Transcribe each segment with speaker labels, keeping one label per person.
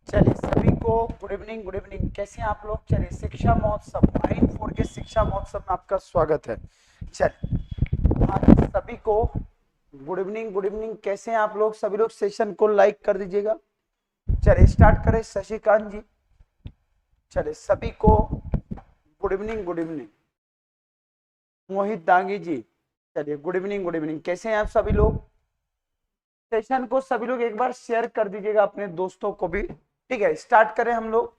Speaker 1: चलिए सभी को गुड इवनिंग। गुड इवनिंग, कैसे हैं आप लोग? चलिए, शिक्षा महोत्सव 9-4 के शिक्षा महोत्सव में आपका स्वागत है। चलिए, आज सभी को गुड इवनिंग। गुड इवनिंग, कैसे हैं आप लोग? सभी लोग सेशन को लाइक कर दीजिएगा। चलिए स्टार्ट करें। शशिकांत जी, चलिए सभी को good evening. Good evening. Mohit Dangi ji, चलिए गुड इवनिंग। गुड इवनिंग, कैसे हैं आप सभी लोग? सेशन को सभी लोग एक बार शेयर कर दीजिएगा अपने दोस्तों को भी। ठीक है, स्टार्ट करें हम लोग।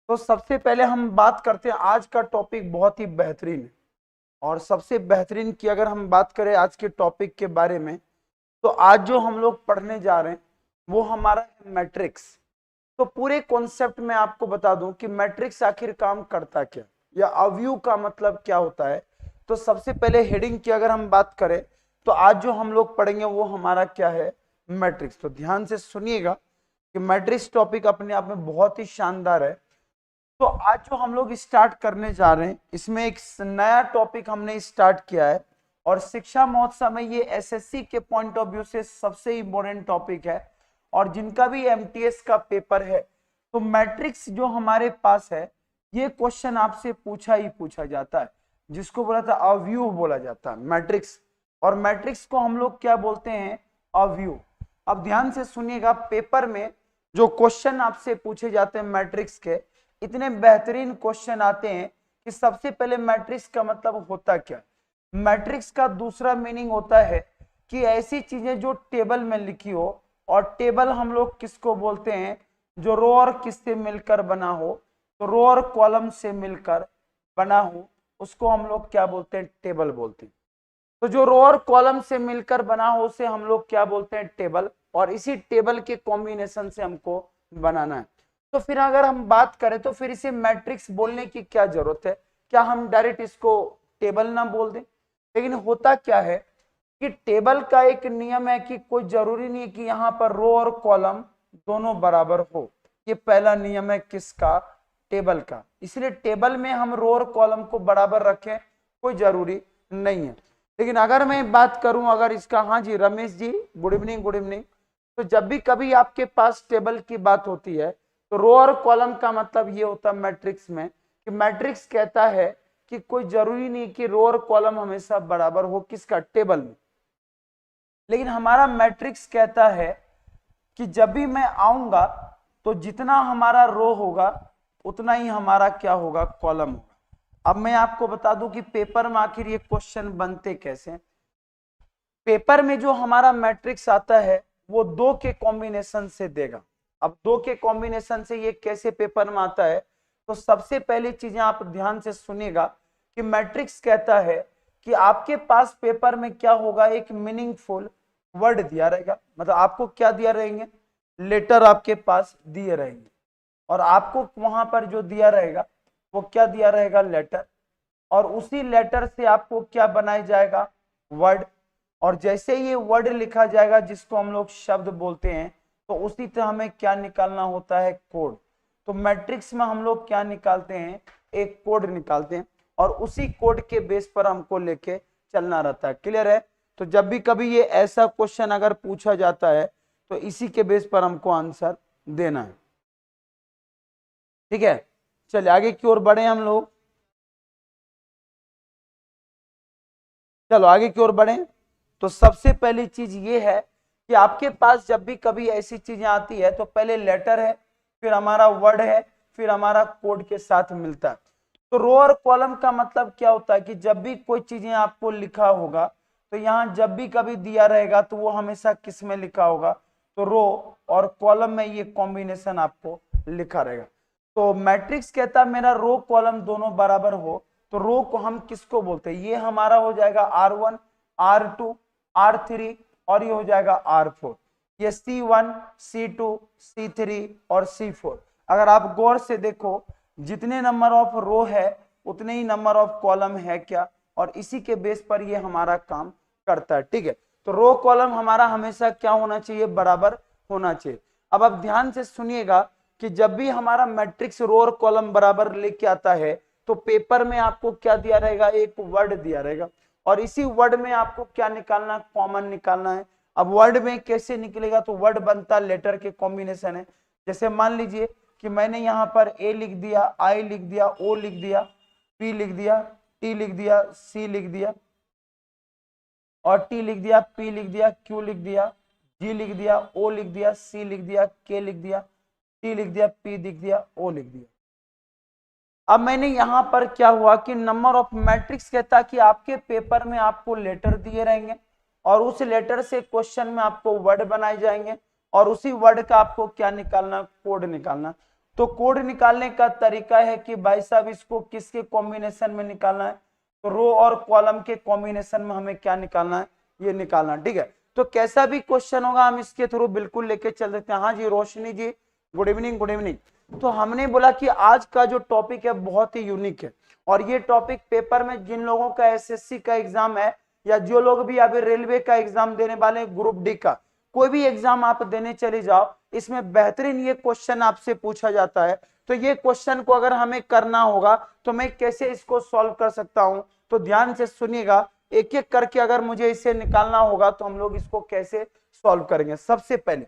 Speaker 1: तो सबसे पहले हम बात करते हैं, आज का टॉपिक बहुत ही बेहतरीन है। और सबसे बेहतरीन की अगर हम बात करें आज के टॉपिक के बारे में, तो आज जो हम लोग पढ़ने जा रहे हैं वो हमारा है मैट्रिक्स। तो पूरे कॉन्सेप्ट में आपको बता दूं कि मैट्रिक्स आखिर काम करता क्या, या अवयव का मतलब क्या होता है। तो सबसे पहले हेडिंग की अगर हम बात करें, तो आज जो हम लोग पढ़ेंगे वो हमारा क्या है, मैट्रिक्स। तो ध्यान से सुनिएगा कि मैट्रिक्स टॉपिक अपने आप में बहुत ही शानदार है। तो आज जो हम लोग स्टार्ट करने जा रहे हैं, इसमें एक नया टॉपिक हमने स्टार्ट किया है। और शिक्षा महोत्सव में ये एसएससी के पॉइंट ऑफ व्यू से सबसे इंपॉर्टेंट टॉपिक है। और जिनका भी एमटीएस का पेपर है, तो मैट्रिक्स जो हमारे पास है, ये क्वेश्चन आपसे पूछा ही पूछा जाता है, जिसको बोला था अवयव बोला जाता है मैट्रिक्स। और मैट्रिक्स को हम लोग क्या बोलते हैं, अवयव। अब ध्यान से सुनिएगा, पेपर में जो क्वेश्चन आपसे पूछे जाते हैं मैट्रिक्स के, इतने बेहतरीन क्वेश्चन आते हैं कि सबसे पहले मैट्रिक्स का मतलब होता क्या। मैट्रिक्स का दूसरा मीनिंग होता है कि ऐसी चीजें जो टेबल में लिखी हो, और टेबल हम लोग किसको बोलते हैं, जो रो और किससे मिलकर बना हो, तो रो और कॉलम से मिलकर बना हो, उसको हम लोग क्या बोलते हैं, टेबल बोलते हैं। तो जो रो और कॉलम से मिलकर बना हो उसे हम लोग क्या बोलते हैं, टेबल। और इसी टेबल के कॉम्बिनेशन से हमको बनाना है। तो फिर अगर हम बात करें तो फिर इसे मैट्रिक्स बोलने की क्या जरूरत है? क्या हम डायरेक्ट इसको टेबल ना बोल दें? लेकिन होता क्या है कि टेबल का एक नियम है कि कोई जरूरी नहीं है कि यहाँ पर रो और कॉलम दोनों बराबर हो। ये पहला नियम है किसका, टेबल का। इसलिए टेबल में हम रो और कॉलम को बराबर रखें कोई जरूरी नहीं है। लेकिन अगर मैं बात करूं अगर इसका, हाँ जी Ramesh ji, good evening. Good evening. तो जब भी कभी आपके पास टेबल की बात होती है, तो रो और कॉलम का मतलब ये होता है मैट्रिक्स में, कि मैट्रिक्स कहता है कि कोई जरूरी नहीं कि रो और कॉलम हमेशा बराबर हो, किसका, टेबल में। लेकिन हमारा मैट्रिक्स कहता है कि जब भी मैं आऊंगा तो जितना हमारा रो होगा उतना ही हमारा क्या होगा, कॉलम होगा। अब मैं आपको बता दूं कि पेपर में आखिर ये क्वेश्चन बनते कैसे। पेपर में जो हमारा मैट्रिक्स आता है वो दो के कॉम्बिनेशन से देगा। अब दो के कॉम्बिनेशन से ये कैसे पेपर में आता है, तो सबसे पहली चीजें आप ध्यान से सुनिएगा कि मैट्रिक्स कहता है कि आपके पास पेपर में क्या होगा, एक मीनिंगफुल वर्ड दिया रहेगा। मतलब आपको क्या दिया रहेंगे, लेटर आपके पास दिए रहेंगे। और आपको वहां पर जो दिया रहेगा वो क्या दिया रहेगा, लेटर। और उसी लेटर से आपको क्या बनाया जाएगा, वर्ड। और जैसे ये वर्ड लिखा जाएगा जिसको हम लोग शब्द बोलते हैं, तो उसी तरह हमें क्या निकालना होता है, कोड। तो मैट्रिक्स में हम लोग क्या निकालते हैं, एक कोड निकालते हैं। और उसी कोड के बेस पर हमको लेके चलना रहता है। क्लियर है? तो जब भी कभी ये ऐसा क्वेश्चन अगर पूछा जाता है तो इसी के बेस पर हमको आंसर देना है। ठीक है, चलिए आगे की ओर बढ़े हम लोग। चलो आगे की ओर बढ़े। तो सबसे पहली चीज ये है कि आपके पास जब भी कभी ऐसी चीजें आती है तो पहले लेटर है, फिर हमारा वर्ड है, फिर हमारा कोड के साथ मिलता है। तो रो और कॉलम का मतलब क्या होता है कि जब भी कोई चीजें आपको लिखा होगा, तो यहाँ जब भी कभी दिया रहेगा तो वो हमेशा किस में लिखा होगा, तो रो और कॉलम में ये कॉम्बिनेशन आपको लिखा रहेगा। तो मैट्रिक्स कहता है मेरा रो कॉलम दोनों बराबर हो, तो रो को हम किसको बोलते हैं, ये हमारा हो जाएगा R1, R2, R3 और ये हो जाएगा R4। ये C1, C2, C3 और C4। अगर आप गौर से देखो जितने नंबर ऑफ रो है उतने ही नंबर ऑफ कॉलम है क्या, और इसी के बेस पर ये हमारा काम करता है। ठीक है, तो रो कॉलम हमारा हमेशा क्या होना चाहिए, बराबर होना चाहिए। अब आप ध्यान से सुनिएगा कि जब भी हमारा मैट्रिक्स रो और कॉलम बराबर लेके आता है तो पेपर में आपको क्या दिया रहेगा, एक वर्ड दिया रहेगा, और इसी वर्ड में आपको क्या निकालना, कॉमन निकालना है। अब वर्ड में कैसे निकलेगा, तो वर्ड बनता लेटर के कॉम्बिनेशन है। जैसे मान लीजिए कि मैंने यहाँ पर ए लिख दिया, आई लिख दिया, ओ लिख दिया, पी लिख दिया, टी लिख दिया, सी लिख दिया और टी लिख दिया, पी लिख दिया, क्यू लिख दिया, जी लिख दिया, ओ लिख दिया, सी लिख दिया, के लिख दिया, टी लिख दिया, पी लिख दिया, ओ लिख दिया। अब मैंने यहां पर क्या हुआ कि नंबर ऑफ मैट्रिक्स कहता कि आपके पेपर में आपको लेटर दिए रहेंगे और उस लेटर से क्वेश्चन में आपको वर्ड बनाए जाएंगे और उसी वर्ड का आपको क्या निकालना, कोड निकालना। तो कोड निकालने का तरीका है कि भाई साहब इसको किसके कॉम्बिनेशन में निकालना है, तो रो और कॉलम के कॉम्बिनेशन में हमें क्या निकालना है, ये निकालना। ठीक है, तो कैसा भी क्वेश्चन होगा हम इसके थ्रू बिल्कुल लेके चल देते हैं। हाँ जी रोशनी जी, गुड इवनिंग, गुड इवनिंग। तो हमने बोला कि आज का जो टॉपिक है बहुत ही यूनिक है और ये टॉपिक पेपर में जिन लोगों का एसएससी का एग्जाम है या जो लोग भी अभी रेलवे का एग्जाम देने वाले हैं, ग्रुप डी का कोई भी एग्जाम आप देने चले जाओ, इसमें बेहतरीन ये क्वेश्चन आपसे पूछा जाता है। तो ये क्वेश्चन को अगर हमें करना होगा तो मैं कैसे इसको सॉल्व कर सकता हूं, तो ध्यान से सुनिएगा, एक एक करके अगर मुझे इसे निकालना होगा तो हम लोग इसको कैसे सॉल्व करेंगे। सबसे पहले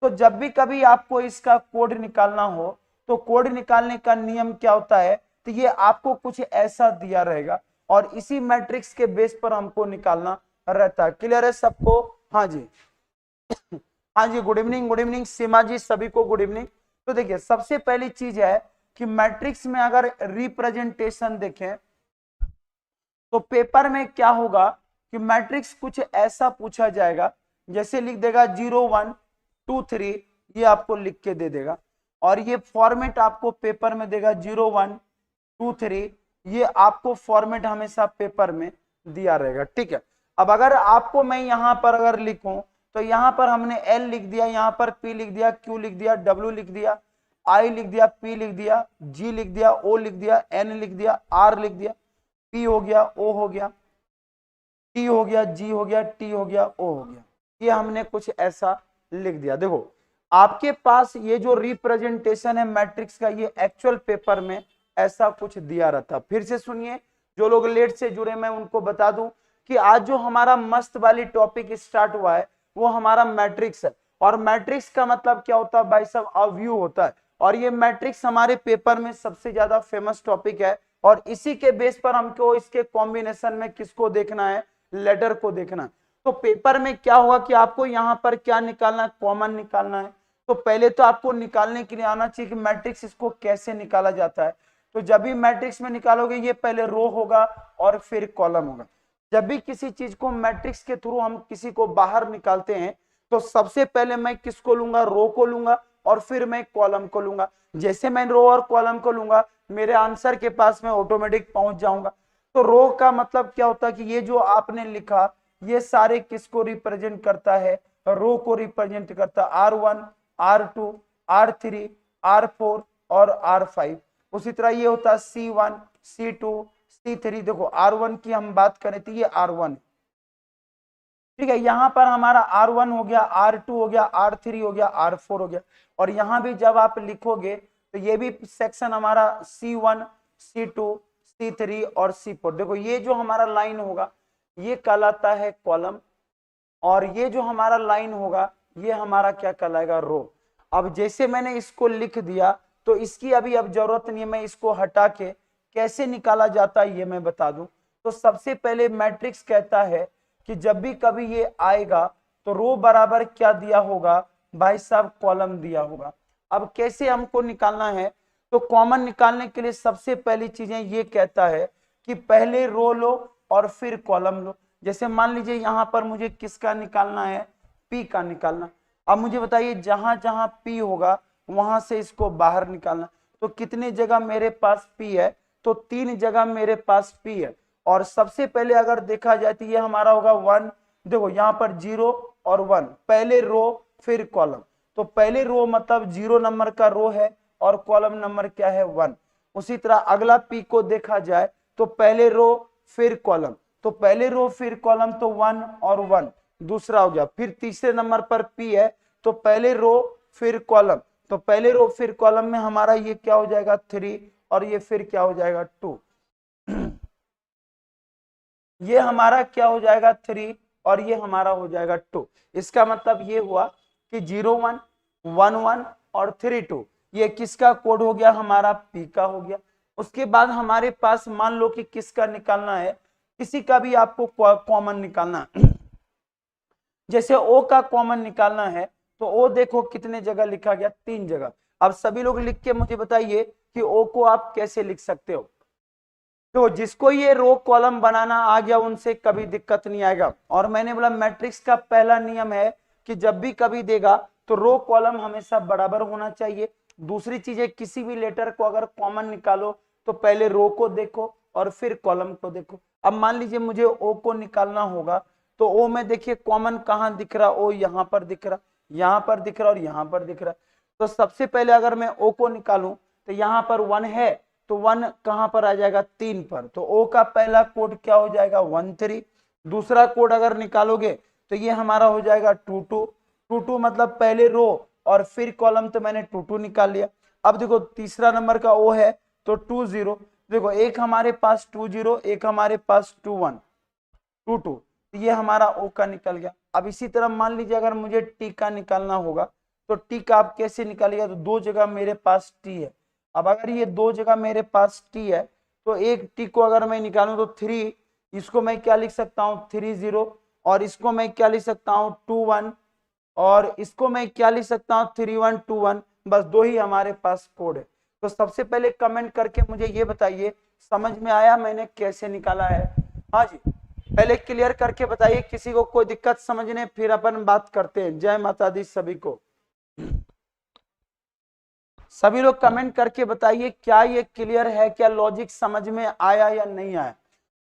Speaker 1: तो जब भी कभी आपको इसका कोड निकालना हो तो कोड निकालने का नियम क्या होता है, तो ये आपको कुछ ऐसा दिया रहेगा और इसी मैट्रिक्स के बेस पर हमको निकालना रहता है। क्लियर है सबको? हाँ जी, हाँ जी, गुड इवनिंग, गुड इवनिंग सीमा जी, सभी को गुड इवनिंग। तो देखिए सबसे पहली चीज है कि मैट्रिक्स में अगर रिप्रेजेंटेशन देखें तो पेपर में क्या होगा कि मैट्रिक्स कुछ ऐसा पूछा जाएगा, जैसे लिख देगा 0 1 2 3, ये आपको लिख के दे देगा और ये फॉर्मेट आपको पेपर में देगा 0 1 2 3, ये आपको फॉर्मेट हमेशा पेपर में दिया रहेगा। ठीक है, अब अगर आपको मैं यहां पर अगर लिखूं तो यहां पर हमने एल लिख दिया, यहां पर पी लिख दिया, क्यू लिख दिया, डब्ल्यू लिख दिया, आई लिख दिया, पी लिख दिया, जी लिख दिया, ओ लिख दिया, एन लिख दिया, आर लिख दिया, पी हो गया, ओ हो गया, टी हो गया, जी हो गया, टी हो गया, ओ हो गया, ये हमने कुछ ऐसा लिख दिया। देखो आपके पास ये जो रिप्रेजेंटेशन है मैट्रिक्स का, ये एक्चुअल पेपर में ऐसा कुछ दिया रहता। फिर से सुनिए, जो लोग लेट से जुड़े मैं उनको बता दूं कि आज जो हमारा मस्त वाली टॉपिक स्टार्ट हुआ है वो हमारा मैट्रिक्स है और मैट्रिक्स का मतलब क्या होता है भाई साहब, अ व्यू होता है और ये मैट्रिक्स हमारे पेपर में सबसे ज्यादा फेमस टॉपिक है और इसी के बेस पर हमको इसके कॉम्बिनेशन में किसको देखना है, लेटर को देखना है। तो पेपर में क्या होगा कि आपको यहाँ पर क्या निकालना है, कॉमन निकालना है। तो पहले तो आपको निकालने के लिए आना चाहिए कि मैट्रिक्स इसको कैसे निकाला जाता है। तो जब भी मैट्रिक्स में निकालोगे ये पहले रो होगा और फिर कॉलम होगा। जब भी किसी चीज को मैट्रिक्स के थ्रू हम किसी को बाहर निकालते हैं तो सबसे पहले मैं किसको लूंगा, रो को लूंगा और फिर मैं कॉलम को लूंगा। जैसे मैं रो और कॉलम को लूंगा मेरे आंसर के पास में ऑटोमेटिक पहुंच जाऊंगा। तो रो का मतलब क्या होता है कि ये जो आपने लिखा ये सारे किसको रिप्रेजेंट करता है, रो को रिप्रेजेंट करता है, R1, R2, R3, R4 और R5। उसी तरह ये होता है C1, C2, C3। देखो R1 की हम बात करें तो ये R1, ठीक है, यहां पर हमारा R1 हो गया, R2 हो गया, R3 हो गया, R4 हो गया और यहां भी जब आप लिखोगे तो ये भी सेक्शन हमारा C1, C2, C3 और C4। देखो ये जो हमारा लाइन होगा ये कहलाता है कॉलम और ये जो हमारा लाइन होगा ये हमारा क्या कहलाएगा, रो। अब जैसे मैंने इसको लिख दिया तो इसकी अभी अब जरूरत नहीं है, मैं इसको हटा के कैसे निकाला जाता है ये मैं बता दूं। तो सबसे पहले मैट्रिक्स कहता है कि जब भी कभी ये आएगा तो रो बराबर क्या दिया होगा भाई साहब, कॉलम दिया होगा। अब कैसे हमको निकालना है, तो कॉमन निकालने के लिए सबसे पहली चीजें ये कहता है कि पहले रो लो और फिर कॉलम लो। जैसे मान लीजिए यहां पर मुझे किसका निकालना है, पी का निकालना। अब मुझे बताइए जहां जहां पी होगा वहां से इसको बाहर निकालना। तो कितनी जगह मेरे पास p है, तो 3 जगह मेरे पास p है। और सबसे पहले अगर देखा जाए तो ये हमारा होगा 1, देखो यहाँ पर 0 और 1, पहले रो फिर कॉलम, तो पहले रो मतलब 0 नंबर का रो है और कॉलम नंबर क्या है 1। उसी तरह अगला p को देखा जाए तो पहले रो फिर कॉलम, तो पहले रो फिर कॉलम तो 1 और 1 दूसरा हो गया। फिर तीसरे नंबर पर p है तो पहले रो फिर कॉलम, तो पहले रो फिर कॉलम में हमारा ये क्या हो जाएगा 3 और ये फिर क्या हो जाएगा 2। ये हमारा क्या हो जाएगा 3 और ये हमारा हो जाएगा 2। इसका मतलब ये हुआ कि 0 1 1 1 और 3 2 ये किसका कोड हो गया, हमारा p का हो गया। उसके बाद हमारे पास मान लो कि किसका निकालना है, किसी का भी आपको कॉमन निकालना है। जैसे o का कॉमन निकालना है तो o देखो कितने जगह लिखा गया, 3 जगह। अब सभी लोग लिख के मुझे बताइए कि o को आप कैसे लिख सकते हो। तो जिसको ये रो कॉलम बनाना आ गया उनसे कभी दिक्कत नहीं आएगा। और मैंने बोला मैट्रिक्स का पहला नियम है कि जब भी कभी देगा तो रो कॉलम हमेशा बराबर होना चाहिए। दूसरी चीज है किसी भी लेटर को अगर कॉमन निकालो तो पहले रो को देखो और फिर कॉलम को देखो। अब मान लीजिए मुझे ओ को निकालना होगा तो ओ में देखिए कॉमन कहाँ दिख रहा, ओ यहाँ पर दिख रहा, यहाँ पर दिख रहा और यहाँ पर दिख रहा। तो सबसे पहले अगर मैं ओ को निकालूं तो यहाँ पर 1 है तो 1 कहां पर आ जाएगा 3 पर, तो ओ का पहला कोड क्या हो जाएगा 1 3। दूसरा कोड अगर निकालोगे तो ये हमारा हो जाएगा 2 2 2 2 मतलब पहले रो और फिर कॉलम, तो मैंने 2 2 निकाल लिया। अब देखो तीसरा नंबर का ओ है तो 2 0, देखो एक हमारे पास 2 0 एक हमारे पास 2 1 2 2, ये हमारा ओ का निकल गया। अब इसी तरह मान लीजिए अगर मुझे टी का निकालना होगा तो टी का आप कैसे निकालिएगा, तो 2 जगह मेरे पास टी है। अब अगर ये 2 जगह मेरे पास टी है तो एक टी को अगर मैं निकालूं तो 3, इसको मैं क्या लिख सकता हूं 3 0, और इसको मैं क्या लिख सकता हूं 2 1, और इसको मैं क्या लिख सकता हूं 3 1 2 1। बस 2 ही हमारे पास कोड है। तो सबसे पहले कमेंट करके मुझे ये बताइए समझ में आया मैंने कैसे निकाला है। हाँ जी, पहले क्लियर करके बताइए, किसी को कोई दिक्कत समझने, फिर अपन बात करते हैं। जय माता दी सभी को। सभी लोग कमेंट करके बताइए क्या ये क्लियर है, क्या लॉजिक समझ में आया या नहीं आया।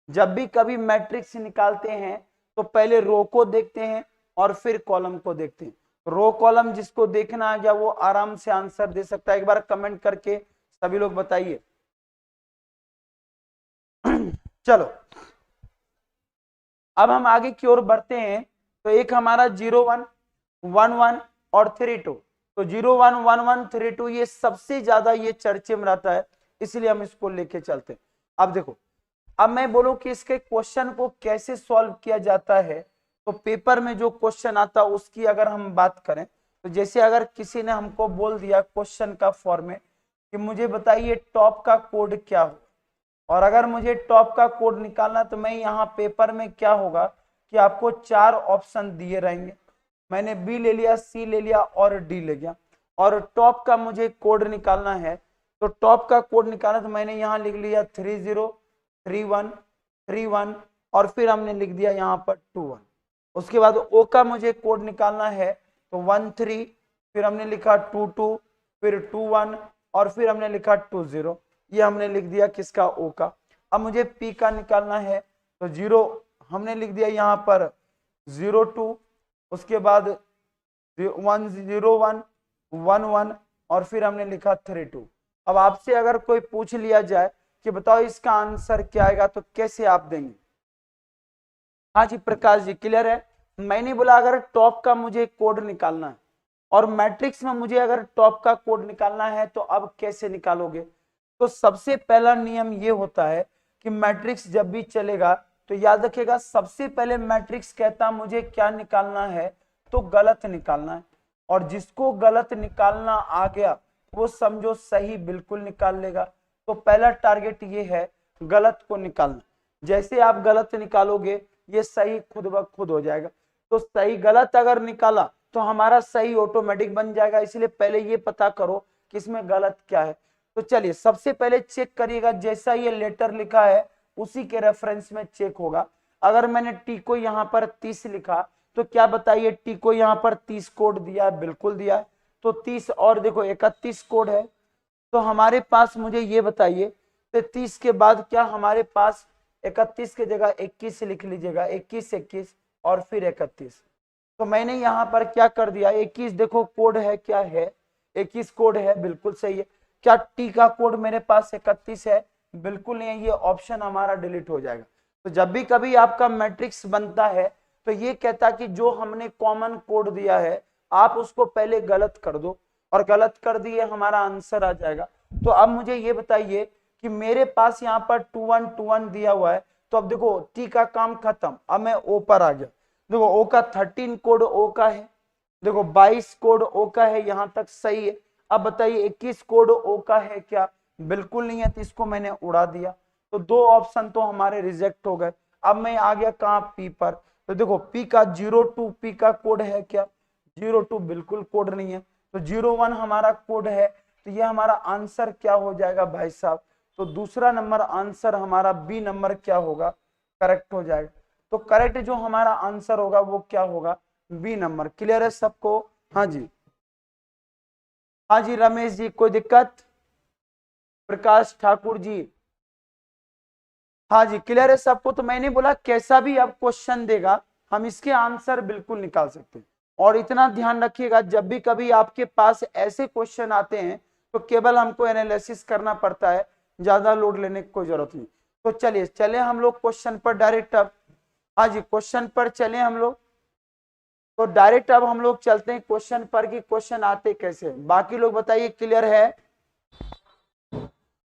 Speaker 1: जब भी कभी मैट्रिक्स निकालते हैं तो पहले रो को देखते हैं और फिर कॉलम को देखते हैं। रो कॉलम जिसको देखना आ गया वो आराम से आंसर दे सकता है। एक बार कमेंट करके सभी लोग बताइए। चलो अब हम आगे की ओर बढ़ते हैं। तो एक हमारा 0 1 1 1 और 3 2, तो 0 1 1 1 3 2 ये सबसे ज्यादा ये चर्चे में रहता है, इसलिए हम इसको लेके चलते हैं। अब देखो, अब मैं बोलूं कि इसके क्वेश्चन को कैसे सॉल्व किया जाता है, तो पेपर में जो क्वेश्चन आता है उसकी अगर हम बात करें तो जैसे अगर किसी ने हमको बोल दिया क्वेश्चन का फॉर्मेट कि मुझे बताइए टॉप का कोड क्या हो, और अगर मुझे टॉप का कोड निकालना तो मैं यहाँ पेपर में क्या होगा कि आपको 4 ऑप्शन दिए रहेंगे। मैंने बी ले लिया, सी ले लिया और डी ले लिया, और टॉप का मुझे कोड निकालना है। तो टॉप का कोड निकालना तो मैंने यहाँ लिख लिया 3 0 3 1 3 1 और फिर हमने लिख दिया यहाँ पर 2 1। उसके बाद ओ का मुझे कोड निकालना है तो 1 3, फिर हमने लिखा 2 2, फिर 2 1 और फिर हमने लिखा 2 0। ये हमने लिख दिया किसका ओ का। अब मुझे पी का निकालना है तो 0 हमने लिख दिया यहाँ पर 0 2, उसके बाद 1 0 1 1 1 और फिर हमने लिखा 3 2। अब आपसे अगर कोई पूछ लिया जाए कि बताओ इसका आंसर क्या आएगा तो कैसे आप देंगे। हाँ जी प्रकाश जी क्लियर है। मैंने बोला अगर टॉप का मुझे कोड निकालना है और मैट्रिक्स में मुझे अगर टॉप का कोड निकालना है तो अब कैसे निकालोगे। तो सबसे पहला नियम ये होता है कि मैट्रिक्स जब भी चलेगा तो याद रखिएगा सबसे पहले मैट्रिक्स कहता मुझे क्या निकालना है तो गलत निकालना है, और जिसको गलत निकालना आ गया वो समझो सही बिल्कुल निकाल लेगा। तो पहला टारगेट ये है गलत को निकालना। जैसे आप गलत निकालोगे ये सही खुद ब खुद हो जाएगा। तो सही गलत अगर निकाला तो हमारा सही ऑटोमेटिक बन जाएगा, इसलिए पहले ये पता करो कि इसमें गलत क्या है। तो चलिए सबसे पहले चेक करिएगा, जैसा ये लेटर लिखा है उसी के रेफरेंस में चेक होगा। अगर मैंने टी को यहाँ पर 30 लिखा तो क्या बताइए टी को यहाँ पर 30 कोड दिया है, बिल्कुल दिया है। तो 30 और देखो 31 कोड है, तो हमारे पास मुझे ये बताइए 33 के बाद क्या हमारे पास 31 की जगह 21 लिख लीजिएगा, 21 21 और फिर 31। तो मैंने यहाँ पर क्या कर दिया, 21 देखो कोड है, क्या है 21 कोड है, बिल्कुल सही है। क्या टी का कोड मेरे पास 31 है? बिल्कुल नहीं है, ये ऑप्शन हमारा डिलीट हो जाएगा। तो जब भी कभी आपका मैट्रिक्स बनता है तो ये कहता कि जो हमने कॉमन कोड दिया है आप उसको पहले गलत कर दो, और गलत कर दिए हमारा आंसर आ जाएगा। तो अब मुझे ये बताइए कि मेरे पास यहाँ पर 2121 दिया हुआ है, तो अब देखो टी का काम खत्म, अब मैं ओ पर आ गया। देखो ओ का 13 कोड ओ का है, देखो 22 कोड ओ का है, यहां तक सही है। अब बताइए 21 कोड ओ का है क्या? बिल्कुल नहीं है, तो इसको मैंने उड़ा दिया। तो दो ऑप्शन तो हमारे रिजेक्ट हो गए। अब मैं आ गया कहां? पी पर। तो देखो पी का 02 पी का कोड है क्या? 02 बिल्कुल कोड नहीं है। तो 01 हमारा कोड है, तो ये हमारा आंसर क्या हो जाएगा भाई साहब? तो दूसरा नंबर आंसर हमारा बी नंबर क्या होगा? करेक्ट हो जाएगा। तो करेक्ट जो हमारा आंसर होगा वो क्या होगा? B number. क्लियर है सबको? हाँ जी, हाँ जी रमेश जी, कोई दिक्कत? प्रकाश ठाकुर जी, हाँ जी क्लियर है सबको? तो मैंने बोला कैसा भी अब क्वेश्चन देगा हम इसके आंसर बिल्कुल निकाल सकते हैं। और इतना ध्यान रखिएगा जब भी कभी आपके पास ऐसे क्वेश्चन आते हैं तो केवल हमको एनालिसिस करना पड़ता है, ज्यादा लोड लेने की कोई जरूरत नहीं। तो चलिए चले हम लोग क्वेश्चन पर डायरेक्ट। अब हाँ जी क्वेश्चन पर चले हम लोग। तो डायरेक्ट अब हम लोग चलते हैं क्वेश्चन पर कि क्वेश्चन आते कैसे। बाकी लोग बताइए क्लियर है?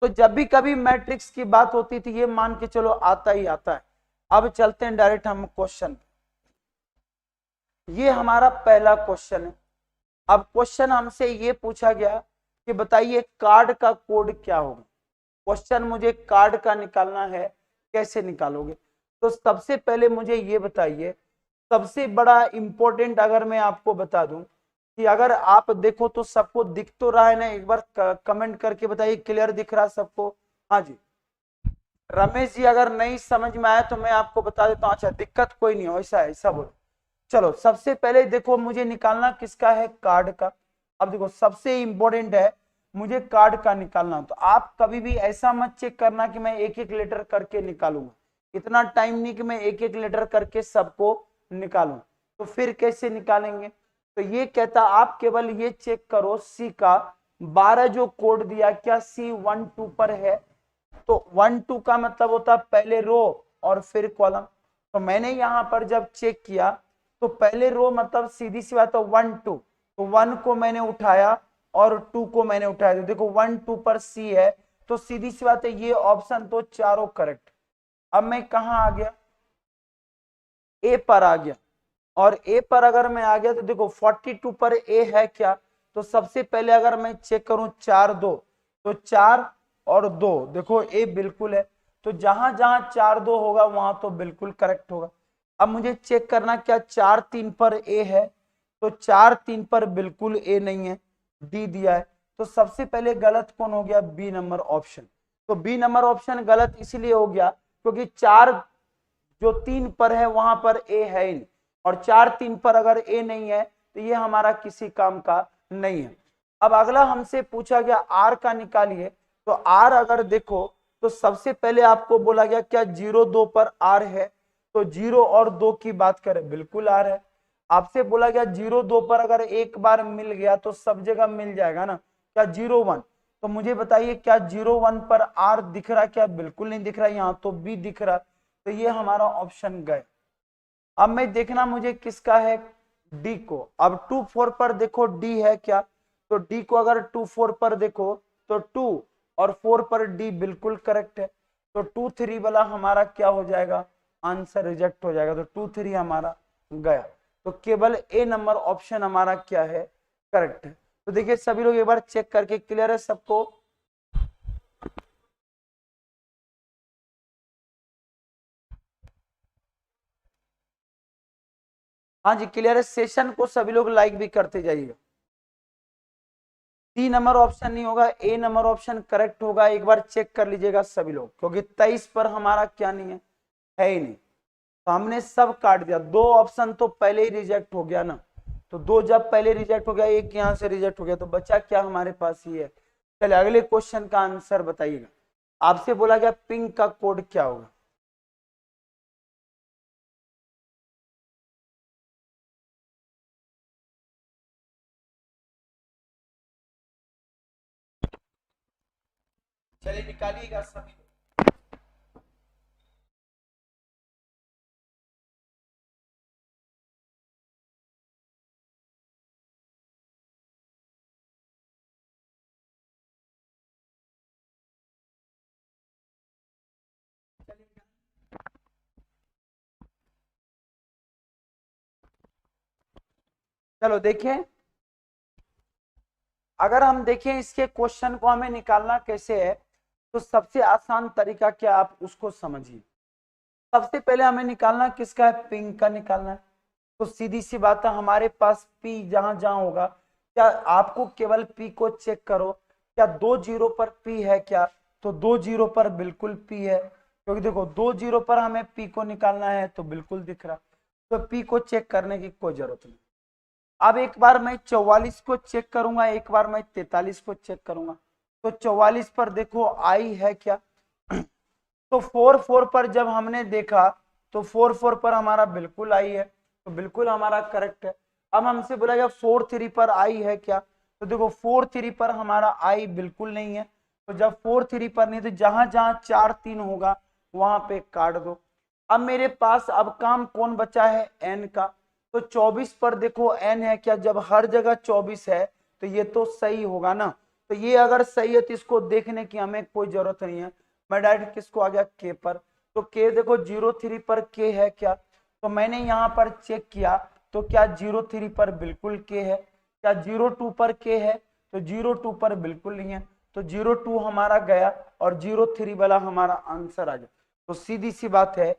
Speaker 1: तो जब भी कभी मैट्रिक्स की बात होती थी ये मान के चलो आता ही आता है। अब चलते हैं डायरेक्ट हम क्वेश्चन। ये हमारा पहला क्वेश्चन है। अब क्वेश्चन हमसे ये पूछा गया कि बताइए कार्ड का कोड क्या होगा। क्वेश्चन मुझे कार्ड का निकालना है, कैसे निकालोगे? तो सबसे पहले मुझे ये बताइए, सबसे बड़ा इंपॉर्टेंट अगर मैं आपको बता दूं कि अगर आप देखो तो सबको दिख तो रहा है ना, एक बार कमेंट करके बताइए क्लियर दिख रहा है सबको? हाँ जी रमेश जी, अगर नहीं समझ में आया तो मैं आपको बता देता हूँ। अच्छा दिक्कत कोई नहीं हो, ऐसा ऐसा बोलो। चलो सबसे पहले देखो मुझे निकालना किसका है? कार्ड का। अब देखो सबसे इंपॉर्टेंट है मुझे कार्ड का निकालना। तो आप कभी भी ऐसा मत चेक करना कि मैं एक एक लेटर करके निकालूंगा, इतना टाइम नहीं कि मैं एक एक लेटर करके सबको निकालूं। तो फिर कैसे निकालेंगे? तो ये कहता आप केवल ये चेक करो सी का 12 जो कोड दिया क्या सी 1 2 पर है? तो 1 2 का मतलब होता पहले रो और फिर कॉलम। तो मैंने यहां पर जब चेक किया तो पहले रो मतलब सीधी सी बात है 1 2, तो 1 को मैंने उठाया और 2 को मैंने उठाया। तो देखो 1 2 पर सी है, तो सीधी सी बात है ये ऑप्शन तो चारों करेक्ट। अब मैं कहां आ गया? ए पर आ गया। और ए पर अगर मैं आ गया तो देखो 42 पर ए है क्या? तो सबसे पहले अगर मैं चेक करूं 4 2, तो 4 और 2 देखो ए बिल्कुल है। तो जहां जहां 4 2 होगा वहां तो बिल्कुल करेक्ट होगा। अब मुझे चेक करना क्या 4 3 पर ए है? तो 4 3 पर बिल्कुल ए नहीं है, डी दिया है। तो सबसे पहले गलत कौन हो गया? B number option. तो बी नंबर ऑप्शन गलत इसलिए हो गया क्योंकि 4 जो 3 पर है वहां पर ए है ही नहीं, और 4 3 पर अगर ए नहीं है तो ये हमारा किसी काम का नहीं है। अब अगला हमसे पूछा गया आर का निकालिए। तो आर अगर देखो तो सबसे पहले आपको बोला गया क्या 0 2 पर आर है? तो 0 और 2 की बात करें बिल्कुल आर है। आपसे बोला गया 0 2 पर अगर एक बार मिल गया तो सब जगह मिल जाएगा ना, क्या 0 1? तो मुझे बताइए क्या 0 1 पर आर दिख रहा? क्या बिल्कुल नहीं दिख रहा, यहाँ तो बी दिख रहा। तो ये हमारा ऑप्शन गए। अब मैं देखना मुझे किसका है? डी को। अब 2 4 पर देखो डी है क्या? तो डी को अगर 2 4 पर देखो तो 2 और 4 पर डी बिल्कुल करेक्ट है। तो 2 3 वाला हमारा क्या हो जाएगा? आंसर रिजेक्ट हो जाएगा। तो 2 3 हमारा गया। तो केवल ए नंबर ऑप्शन हमारा क्या है? करेक्ट है। तो देखिए सभी लोग एक बार चेक करके क्लियर है सबको? हाँ जी क्लियर है। सेशन को सभी लोग लाइक भी करते जाइएगा। सी नंबर ऑप्शन नहीं होगा, ए नंबर ऑप्शन करेक्ट होगा। एक बार चेक कर लीजिएगा सभी लोग, क्योंकि 23 पर हमारा क्या नहीं है ही नहीं। तो हमने सब काट दिया। दो ऑप्शन तो पहले ही रिजेक्ट हो गया ना, तो दो जब पहले रिजेक्ट हो गया, एक यहां से रिजेक्ट हो गया, तो बचा क्या हमारे पास? ये है। चलिए अगले क्वेश्चन का आंसर बताइएगा। आपसे बोला गया पिंक का कोड क्या होगा। चलिए निकालिएगा सभी। चलो देखें, अगर हम देखें इसके क्वेश्चन को हमें निकालना कैसे है, तो सबसे आसान तरीका क्या आप उसको समझिए। सबसे पहले हमें निकालना किसका है, पिंक का निकालना है। तो सीधी सी बात है, हमारे पास पी जहां जहां होगा, क्या आपको केवल पी को चेक करो, क्या 2 जीरो पर पी है क्या, तो 2 जीरो पर बिल्कुल पी है, क्योंकि देखो 2 जीरो पर हमें पी को निकालना है तो बिल्कुल दिख रहा, तो पी को चेक करने की कोई जरूरत नहीं। अब एक बार मैं 44 को चेक करूंगा, एक बार मैं 43 को चेक करूंगा, तो 44 पर देखो आई है क्या, तो 4 4 पर जब हमने देखा तो 4 4 पर हमारा बिल्कुल आई है, तो बिल्कुल हमारा करेक्ट है। अब हमसे बोला गया 4 3 पर आई है क्या, तो देखो 4 3 पर हमारा आई बिल्कुल नहीं है, तो जब 4 3 पर नहीं, तो जहां जहां 4 3 होगा वहां पे काट दो। अब मेरे पास अब काम कौन बचा है, एन का, तो 24 पर देखो एन है क्या, जब हर जगह 24 है तो ये तो सही होगा ना, तो ये अगर सही है तो इसको देखने की हमें कोई जरूरत नहीं है, मैं डायरेक्ट किसको आ गया, के पर, तो के देखो 0 3 पर के है क्या, तो मैंने यहां पर चेक किया, तो क्या 0 3 पर बिल्कुल के है, क्या 0 2 पर के है, तो 0 2 पर बिल्कुल नहीं है, तो 0 2 हमारा गया और 0 3 वाला हमारा आंसर आ गया। तो सीधी सी बात है,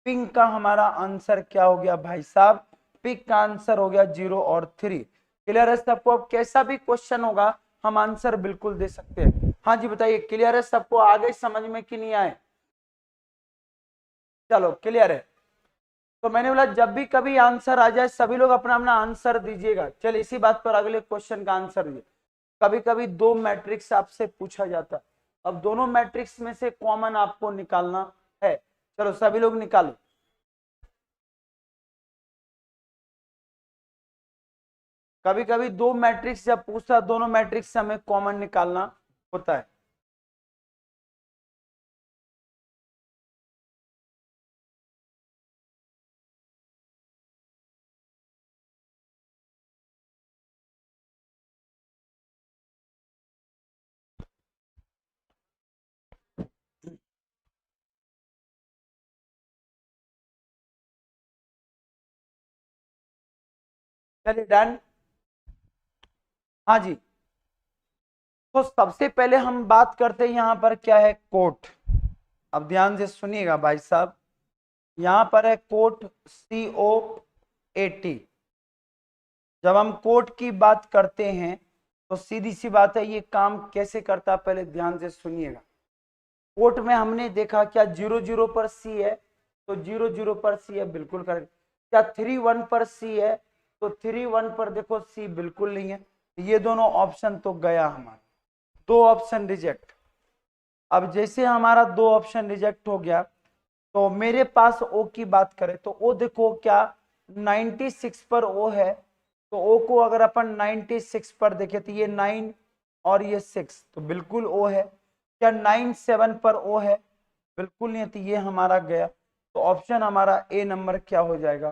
Speaker 1: पिंक का हमारा आंसर क्या हो गया भाई साहब, पिंक का आंसर हो गया 0 और 3। क्लियर है सबको, अब कैसा भी क्वेश्चन होगा हम आंसर बिल्कुल दे सकते हैं। हाँ जी बताइए, क्लियर है सबको, आगे समझ में कि नहीं आए। चलो क्लियर है, तो मैंने बोला जब भी कभी आंसर आ जाए सभी लोग अपना अपना आंसर दीजिएगा। चल इसी बात पर अगले क्वेश्चन का आंसर दीजिए। कभी कभी दो मैट्रिक्स आपसे पूछा जाता है, अब दोनों मैट्रिक्स में से कॉमन आपको निकालना है। चलो सभी लोग निकालो। कभी कभी दो मैट्रिक्स जब पूछता है, दोनों मैट्रिक्स से हमें कॉमन निकालना होता है। चलिए डन। हाँ जी, तो सबसे पहले हम बात करते हैं यहां पर क्या है, कोट। अब ध्यान से सुनिएगा भाई साहब, यहां पर है कोट, COAT। जब हम कोट की बात करते हैं तो सीधी सी बात है, ये काम कैसे करता है पहले ध्यान से सुनिएगा। कोट में हमने देखा क्या 0 0 पर सी है, तो 0 0 पर सी है बिल्कुल करेक्ट। क्या 3 1 पर सी है, तो 3 1 पर देखो सी बिल्कुल नहीं है, ये दोनों ऑप्शन तो गया हमारा, दो ऑप्शन रिजेक्ट। अब जैसे हमारा दो ऑप्शन रिजेक्ट हो गया, तो मेरे पास ओ की बात करें तो ओ देखो क्या 96 पर ओ है, तो ओ को अगर अपन 96 पर देखें तो ये 9 और ये 6, तो बिल्कुल ओ है। क्या 97 पर ओ है, बिल्कुल नहीं है, तो ये हमारा गया, तो ऑप्शन हमारा ए नंबर क्या हो जाएगा,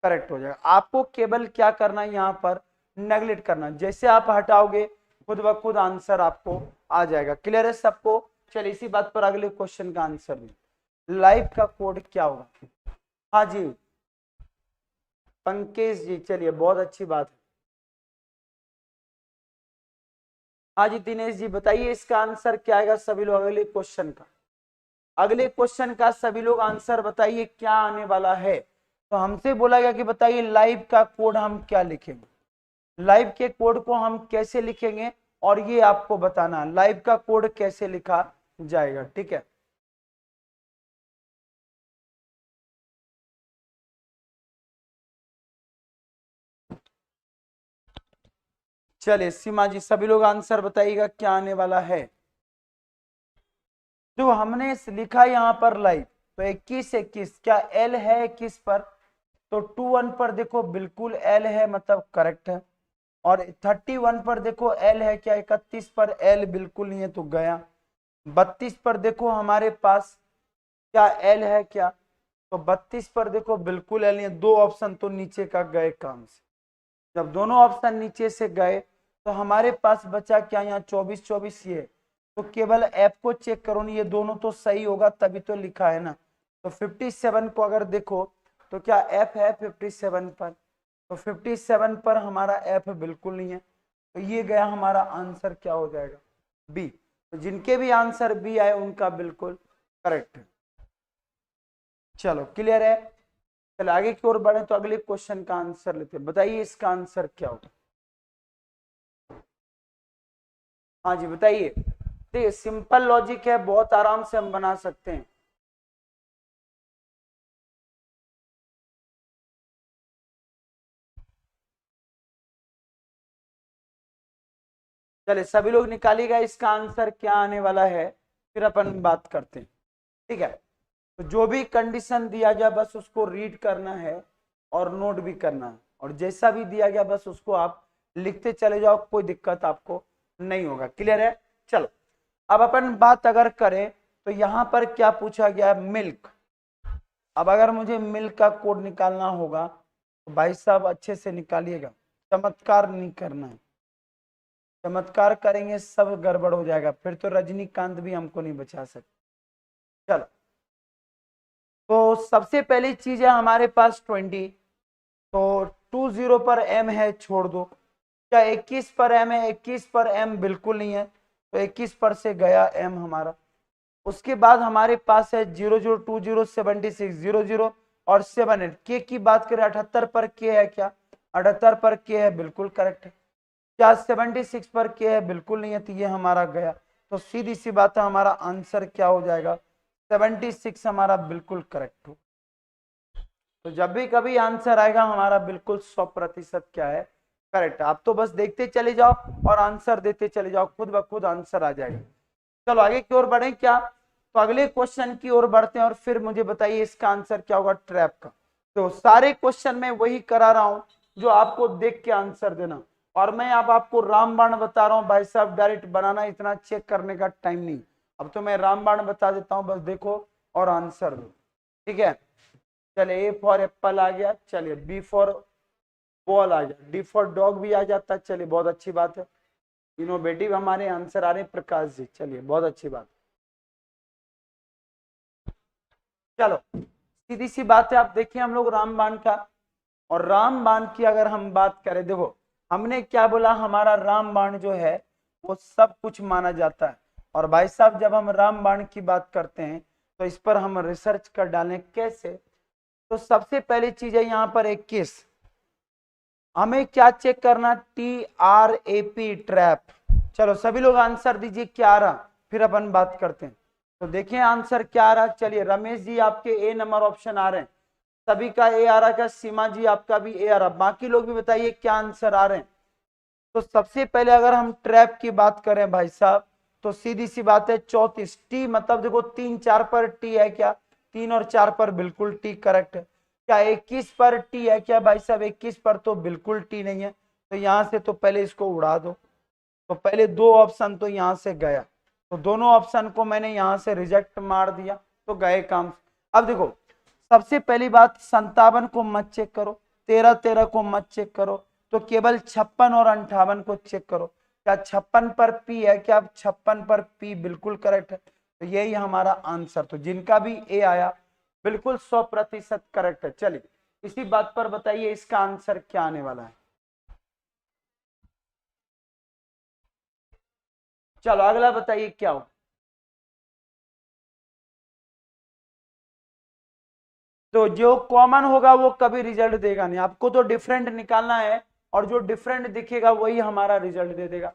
Speaker 1: करेक्ट हो जाएगा। आपको केवल क्या करना है यहाँ पर, नेगलेक्ट करना, जैसे आप हटाओगे खुद ब खुद आंसर आपको आ जाएगा। क्लियर है सबको। चलिए इसी बात पर अगले क्वेश्चन का आंसर दें, लाइफ का कोड क्या होगा। हाँ जी पंकज जी, चलिए बहुत अच्छी बात है। हाँ जी दिनेश जी बताइए, इसका आंसर क्या आएगा सभी लोग, अगले क्वेश्चन का, अगले क्वेश्चन का सभी लोग आंसर बताइए क्या आने वाला है। तो हमसे बोला गया कि बताइए लाइव का कोड हम क्या लिखेंगे, लाइव के कोड को हम कैसे लिखेंगे, और ये आपको बताना लाइव का कोड कैसे लिखा जाएगा, ठीक है। चलिए सीमा जी, सभी लोग आंसर बताइएगा क्या आने वाला है। जो हमने लिखा यहाँ पर लाइव, तो 21 21 क्या एल है 21 पर, तो 21 पर देखो बिल्कुल एल है, मतलब करेक्ट है। और 31 पर देखो एल है क्या, 31 पर एल बिल्कुल नहीं है तो गया। 32 पर देखो हमारे पास क्या एल है क्या, तो 32 पर देखो बिल्कुल एल नहीं है, दो ऑप्शन तो नीचे का गए काम से। जब दोनों ऑप्शन नीचे से गए तो हमारे पास बचा क्या, यहाँ 24 24 ये, तो केवल एफ को चेक करो नहीं, ये दोनों तो सही होगा तभी तो लिखा है ना। तो 57 को अगर देखो तो क्या एफ है 57 पर, तो 57 पर हमारा एफ बिल्कुल नहीं है, तो ये गया हमारा आंसर क्या हो जाएगा, बी। तो जिनके भी आंसर बी आए उनका बिल्कुल करेक्ट है। चलो क्लियर है। चलो आगे की ओर बढ़े तो अगले क्वेश्चन का आंसर लेते हैं। बताइए इसका आंसर क्या होगा। हाँ जी बताइए। देखिए सिंपल लॉजिक है, बहुत आराम से हम बना सकते हैं। चलिए सभी लोग निकालिएगा इसका आंसर क्या आने वाला है, फिर अपन बात करते हैं। ठीक है, तो जो भी कंडीशन दिया गया बस उसको रीड करना है और नोट भी करना है, और जैसा भी दिया गया बस उसको आप लिखते चले जाओ, कोई दिक्कत आपको नहीं होगा। क्लियर है। चलो अब अपन बात अगर करें तो यहां पर क्या पूछा गया है, मिल्क। अब अगर मुझे मिल्क का कोड निकालना होगा तो भाई साहब अच्छे से निकालिएगा, चमत्कार नहीं करना है, चमत्कार करेंगे सब गड़बड़ हो जाएगा, फिर तो रजनीकांत भी हमको नहीं बचा सकते। चलो तो सबसे पहली चीज है हमारे पास 20, तो 20 पर m है, छोड़ दो। क्या 21 पर m है, 21 पर m बिल्कुल नहीं है, तो 21 पर से गया m हमारा। उसके बाद हमारे पास है 0020 76 00 और 78। के की बात करें 78 पर के है क्या, 78 पर के है बिल्कुल करेक्ट है। क्या 76 पर के है, बिल्कुल नहीं है, तो ये हमारा गया। तो सीधी सी बात है हमारा आंसर क्या हो जाएगा, 76 हमारा बिल्कुल करेक्ट हो। तो जब भी कभी आंसर आएगा हमारा बिल्कुल 100% क्या है, करेक्ट। आप तो बस देखते चले जाओ और आंसर देते चले जाओ, खुद ब खुद आंसर आ जाएगा। चलो आगे की ओर बढ़े क्या, तो अगले क्वेश्चन की ओर बढ़ते हैं और फिर मुझे बताइए इसका आंसर क्या होगा ट्रैप का। तो सारे क्वेश्चन में वही करा रहा हूं जो आपको देख के आंसर देना, और मैं अब आपको रामबाण बता रहा हूं भाई साहब, डायरेक्ट बनाना इतना चेक करने का टाइम नहीं। अब तो मैं रामबाण बता देता हूं, बस देखो और आंसर दो। ठीक है, चलिए ए फॉर एप्पल आ गया, चलिए बी फॉर बॉल आ गया, डी फॉर डॉग भी आ जाता है, चलिए बहुत अच्छी बात है। इनोवेटिव हमारे आंसर आ रहे हैं प्रकाश जी, चलिए बहुत अच्छी बात। चलो सीधी सी बात है, आप देखिए हम लोग रामबाण का, और रामबाण की अगर हम बात करें, देखो हमने क्या बोला, हमारा रामबाण जो है वो सब कुछ माना जाता है। और भाई साहब जब हम रामबाण की बात करते हैं तो इस पर हम रिसर्च कर डालें कैसे। तो सबसे पहली चीज है यहाँ पर 21, हमें क्या चेक करना, TRAP ट्रैप। चलो सभी लोग आंसर दीजिए क्या आ रहा, फिर अपन बात करते हैं। तो देखिए आंसर क्या आ रहा, चलिए रमेश जी आपके ए नंबर ऑप्शन आ रहे हैं, सभी का ए आ रहा, क्या सीमा जी आपका भी ए आ रहा, बाकी लोग भी बताइए क्या आंसर आ रहे हैं। तो सबसे पहले अगर हम ट्रैप की बात करें भाई साहब, तो सीधी सी बात है 34, टी मतलब देखो 3 4 पर टी है क्या, 3 और 4 पर बिल्कुल टी करेक्ट है। क्या 21 पर टी है क्या भाई साहब, 21 पर तो बिल्कुल टी नहीं है, तो यहां से तो पहले इसको उड़ा दो। तो पहले दो ऑप्शन तो यहां से गया, तो दोनों ऑप्शन को मैंने यहां से रिजेक्ट मार दिया, तो गए काम। अब देखो सबसे पहली बात 57 को मत चेक करो, 13 13 को मत चेक करो, तो केवल 56 और 58 को चेक करो। क्या 56 पर पी है क्या, 56 पर पी बिल्कुल करेक्ट है, तो यही हमारा आंसर। तो जिनका भी ए आया बिल्कुल 100% करेक्ट है। चलिए इसी बात पर बताइए इसका आंसर क्या आने वाला है। चलो अगला बताइए क्या हो। तो जो कॉमन होगा वो कभी रिजल्ट देगा नहीं, आपको तो डिफरेंट निकालना है, और जो डिफरेंट दिखेगा वही हमारा रिजल्ट दे देगा।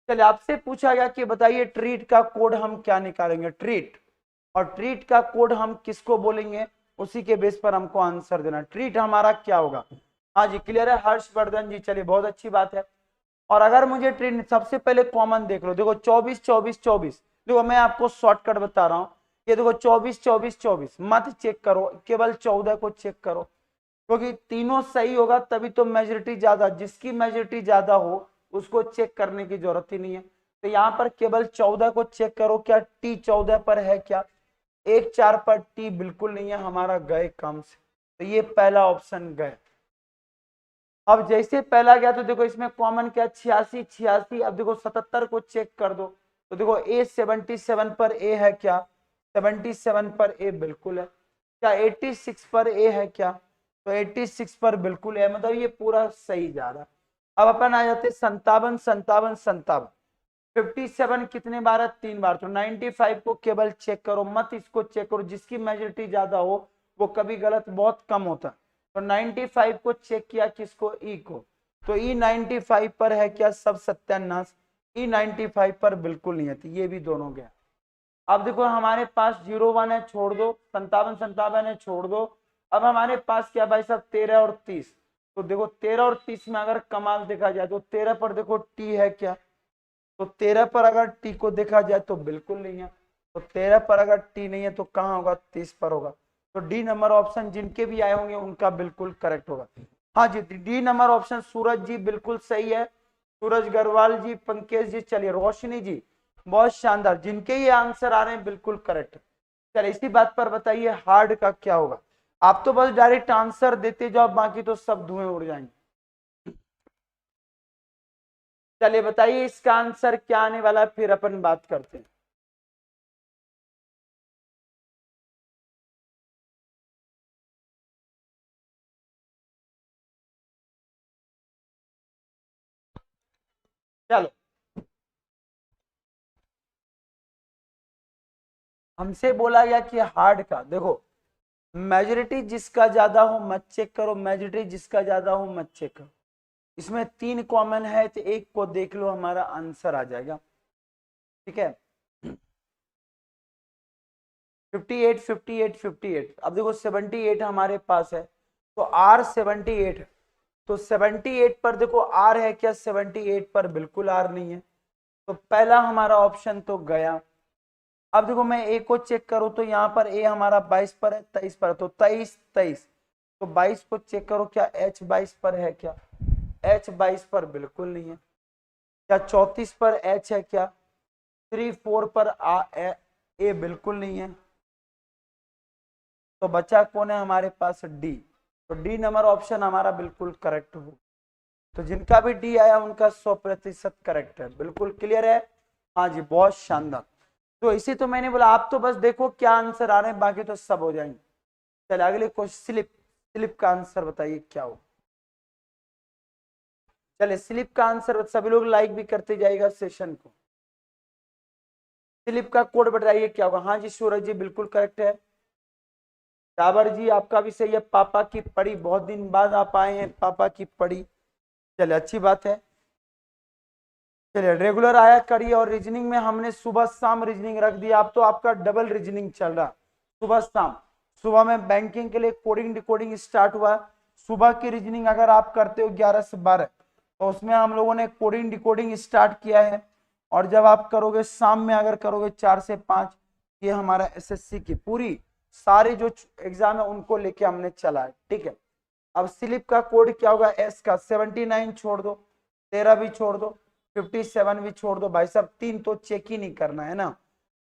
Speaker 1: चलिए आपसे पूछा गया कि बताइए ट्रीट का कोड हम क्या निकालेंगे, ट्रीट, और ट्रीट का कोड हम किसको बोलेंगे, उसी के बेस पर हमको आंसर देना। ट्रीट हमारा क्या होगा, हाँ जी क्लियर है हर्षवर्धन जी, चलिए बहुत अच्छी बात है। और अगर मुझे ट्रेन सबसे पहले कॉमन देख लो, देखो 24 24 24, देखो मैं आपको शॉर्टकट बता रहा हूँ, ये देखो 24 24 24, मत चेक करो, केवल 14 को चेक करो, क्योंकि तीनों सही होगा तभी तो मेजोरिटी ज्यादा, जिसकी मेजोरिटी ज्यादा हो उसको चेक करने की जरूरत ही नहीं है। तो यहाँ पर केवल 14 को चेक करो, क्या टी 14 पर है क्या? 1 4 पर टी बिल्कुल नहीं है, हमारा गए काम से, तो ये पहला ऑप्शन गए। अब जैसे पहला गया तो देखो इसमें कॉमन क्या 86 86, अब देखो 77 को चेक कर दो, तो देखो ए 77 पर ए है क्या? 77 पर ए बिल्कुल है। क्या 86 पर ए है क्या? तो 86 पर बिल्कुल है, मतलब ये पूरा सही जा रहा है। अब अपन आ जाते 57 57 57, 57 कितने बार है? 3 बार, तो 95 को केवल चेक करो, मत इसको चेक करो, जिसकी मेजोरिटी ज्यादा हो वो कभी गलत बहुत कम होता है। तो 95 को चेक किया, किसको? ई को, तो ई 95 पर है क्या? सब सत्यानाश, ई 95 पर बिल्कुल नहीं है, तो ये भी दोनों गया। अब देखो हमारे पास 01 है, छोड़ दो, 57 57 है, छोड़ दो। अब हमारे पास क्या भाई साहब? 13 और 30, तो देखो 13 और 30 में अगर कमाल देखा जाए तो 13 पर देखो टी है क्या? तो 13 पर अगर टी को देखा जाए तो बिल्कुल नहीं है, तो 13 पर अगर टी नहीं है तो कहाँ होगा? 30 पर होगा। तो डी नंबर ऑप्शन जिनके भी आए होंगे उनका बिल्कुल करेक्ट होगा। हाँ जी, डी नंबर ऑप्शन सूरज जी बिल्कुल सही है, सूरज गढ़वाल जी, पंकज जी, चलिए रोशनी जी, बहुत शानदार, जिनके ये आंसर आ रहे हैं बिल्कुल करेक्ट। चलिए इसी बात पर बताइए हार्ड का क्या होगा? आप तो बस डायरेक्ट आंसर देते जाओ, बाकी तो सब धुएं उड़ जाएंगे। चलिए बताइए इसका आंसर क्या आने वाला है, फिर अपन बात करते हैं। चलो, हमसे बोला गया कि हार्ड का देखो, मेजोरिटी जिसका ज्यादा हो मत चेक करो, मेजोरिटी जिसका ज्यादा हो मत चेक करो। इसमें 3 कॉमन है तो एक को देख लो, हमारा आंसर आ जाएगा। ठीक है, 58 58 58, अब देखो 78 हमारे पास है, तो आर 78 है, तो 78 पर देखो आर है क्या? 78 पर बिल्कुल आर नहीं है, तो पहला हमारा ऑप्शन तो गया। अब देखो मैं ए को चेक करूं तो यहाँ पर ए हमारा 22 पर है, 23 पर है, तो 23 23, तो 22 को चेक करो, क्या एच 22 पर है क्या? एच 22 पर बिल्कुल नहीं है। क्या 34 पर एच है क्या? 34 पर ए बिल्कुल नहीं है, तो बचा कौन है हमारे पास? डी, तो डी नंबर ऑप्शन हमारा बिल्कुल करेक्ट हो। तो जिनका भी डी आया उनका 100% करेक्ट है, बिल्कुल क्लियर है। हाँ जी, बहुत शानदार। तो इसी तो मैंने बोला, आप तो बस देखो क्या आंसर आ रहे हैं, बाकी तो सब हो जाएंगे। चलिए अगले क्वेश्चन, स्लिप, स्लिप का आंसर बताइए क्या हो। चलिए स्लिप का आंसर सभी लोग लाइक भी करते जाएगा सेशन को। स्लिप का कोड बताइए क्या होगा। हाँ जी सूरज जी बिल्कुल करेक्ट है। डाबर जी आपका भी सही है, पापा की पढ़ी, बहुत दिन बाद आप आए हैं, पापा की पढ़ी, चलिए अच्छी बात है। चलिए रेगुलर आया करिए, और रीजनिंग में हमने सुबह शाम रीजनिंग रख दिया, अब तो आपका डबल रीजनिंग चल रहा, सुबह शाम। सुबह में बैंकिंग के लिए कोडिंग डिकोडिंग स्टार्ट हुआ, सुबह की रीजनिंग अगर आप करते हो 11 से 12, तो उसमें हम लोगों ने कोडिंग डिकोडिंग स्टार्ट किया है। और जब आप करोगे शाम में, अगर करोगे 4 से 5, ये हमारा एसएससी की पूरी सारे जो एग्जाम है उनको लेके हमने चला है। ठीक है, अब स्लिप का कोड क्या होगा? एस का 79 छोड़ दो, 13 भी छोड़ दो, 57 भी छोड़ दो, भाई साहब 3 तो चेक ही नहीं करना है ना।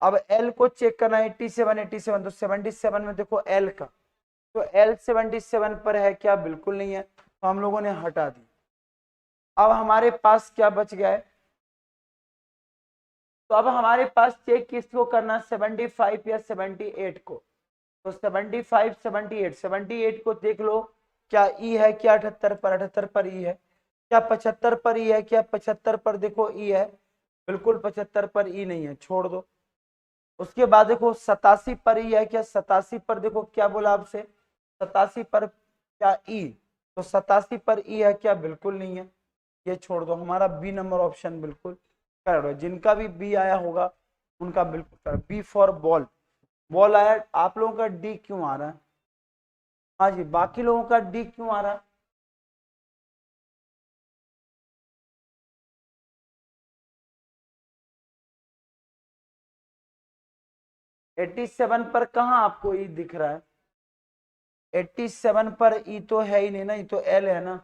Speaker 1: अब एल को चेक करना है, 87 87, तो 77 में देखो एल का, तो एल 77 पर है क्या? बिल्कुल नहीं है, तो हम लोगों ने हटा दी। अब हमारे पास क्या बच गया है? तो अब हमारे पास चेक किसको करना है? 75 या 78 को, तो 75 78 78 को देख लो, क्या ई है क्या? 78 पर, 78 पर ई है क्या? 75 पर ई है क्या? 75 पर देखो ई है, बिल्कुल 75 पर ई नहीं है, छोड़ दो। उसके बाद देखो 87 पर ई है क्या? 87 पर देखो क्या बोला आपसे, 87 पर क्या ई? तो 87 पर ई है क्या? बिल्कुल नहीं है, ये छोड़ दो, हमारा बी नंबर ऑप्शन बिल्कुल करेक्ट है। जिनका भी बी आया होगा उनका बिल्कुल correct. B for ball, ball आया, आप लोगों का डी क्यों आ रहा है? हाँ जी, बाकी लोगों का डी क्यों आ रहा है? 87 पर कहाँ आपको ई दिख रहा है? 87 पर ई तो है ही नहीं ना, ई तो एल है ना।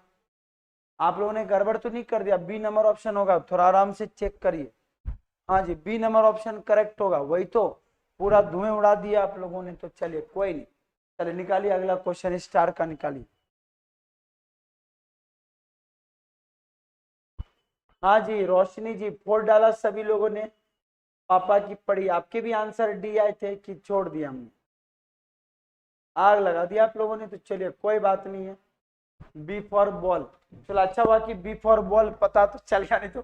Speaker 1: आप लोगों ने गड़बड़ तो नहीं कर दिया? बी नंबर ऑप्शन होगा, थोड़ा आराम से चेक करिए। हाँ जी, बी नंबर ऑप्शन करेक्ट होगा। वही तो, पूरा धुएं उड़ा दिया आप लोगों ने। तो चलिए कोई नहीं, चलिए निकालिए अगला क्वेश्चन, स्टार का निकालिए। हाँ जी रोशनी जी, 4 डाला सभी लोगों ने। पापा की पढ़ी, आपके भी आंसर डी आए थे कि छोड़ दिया हमने? आग लगा दिया आप लोगों ने। तो चलिए कोई बात नहीं है। B for ball. चलो अच्छा हुआ कि बी फॉर बॉल पता तो चल गया, नहीं तो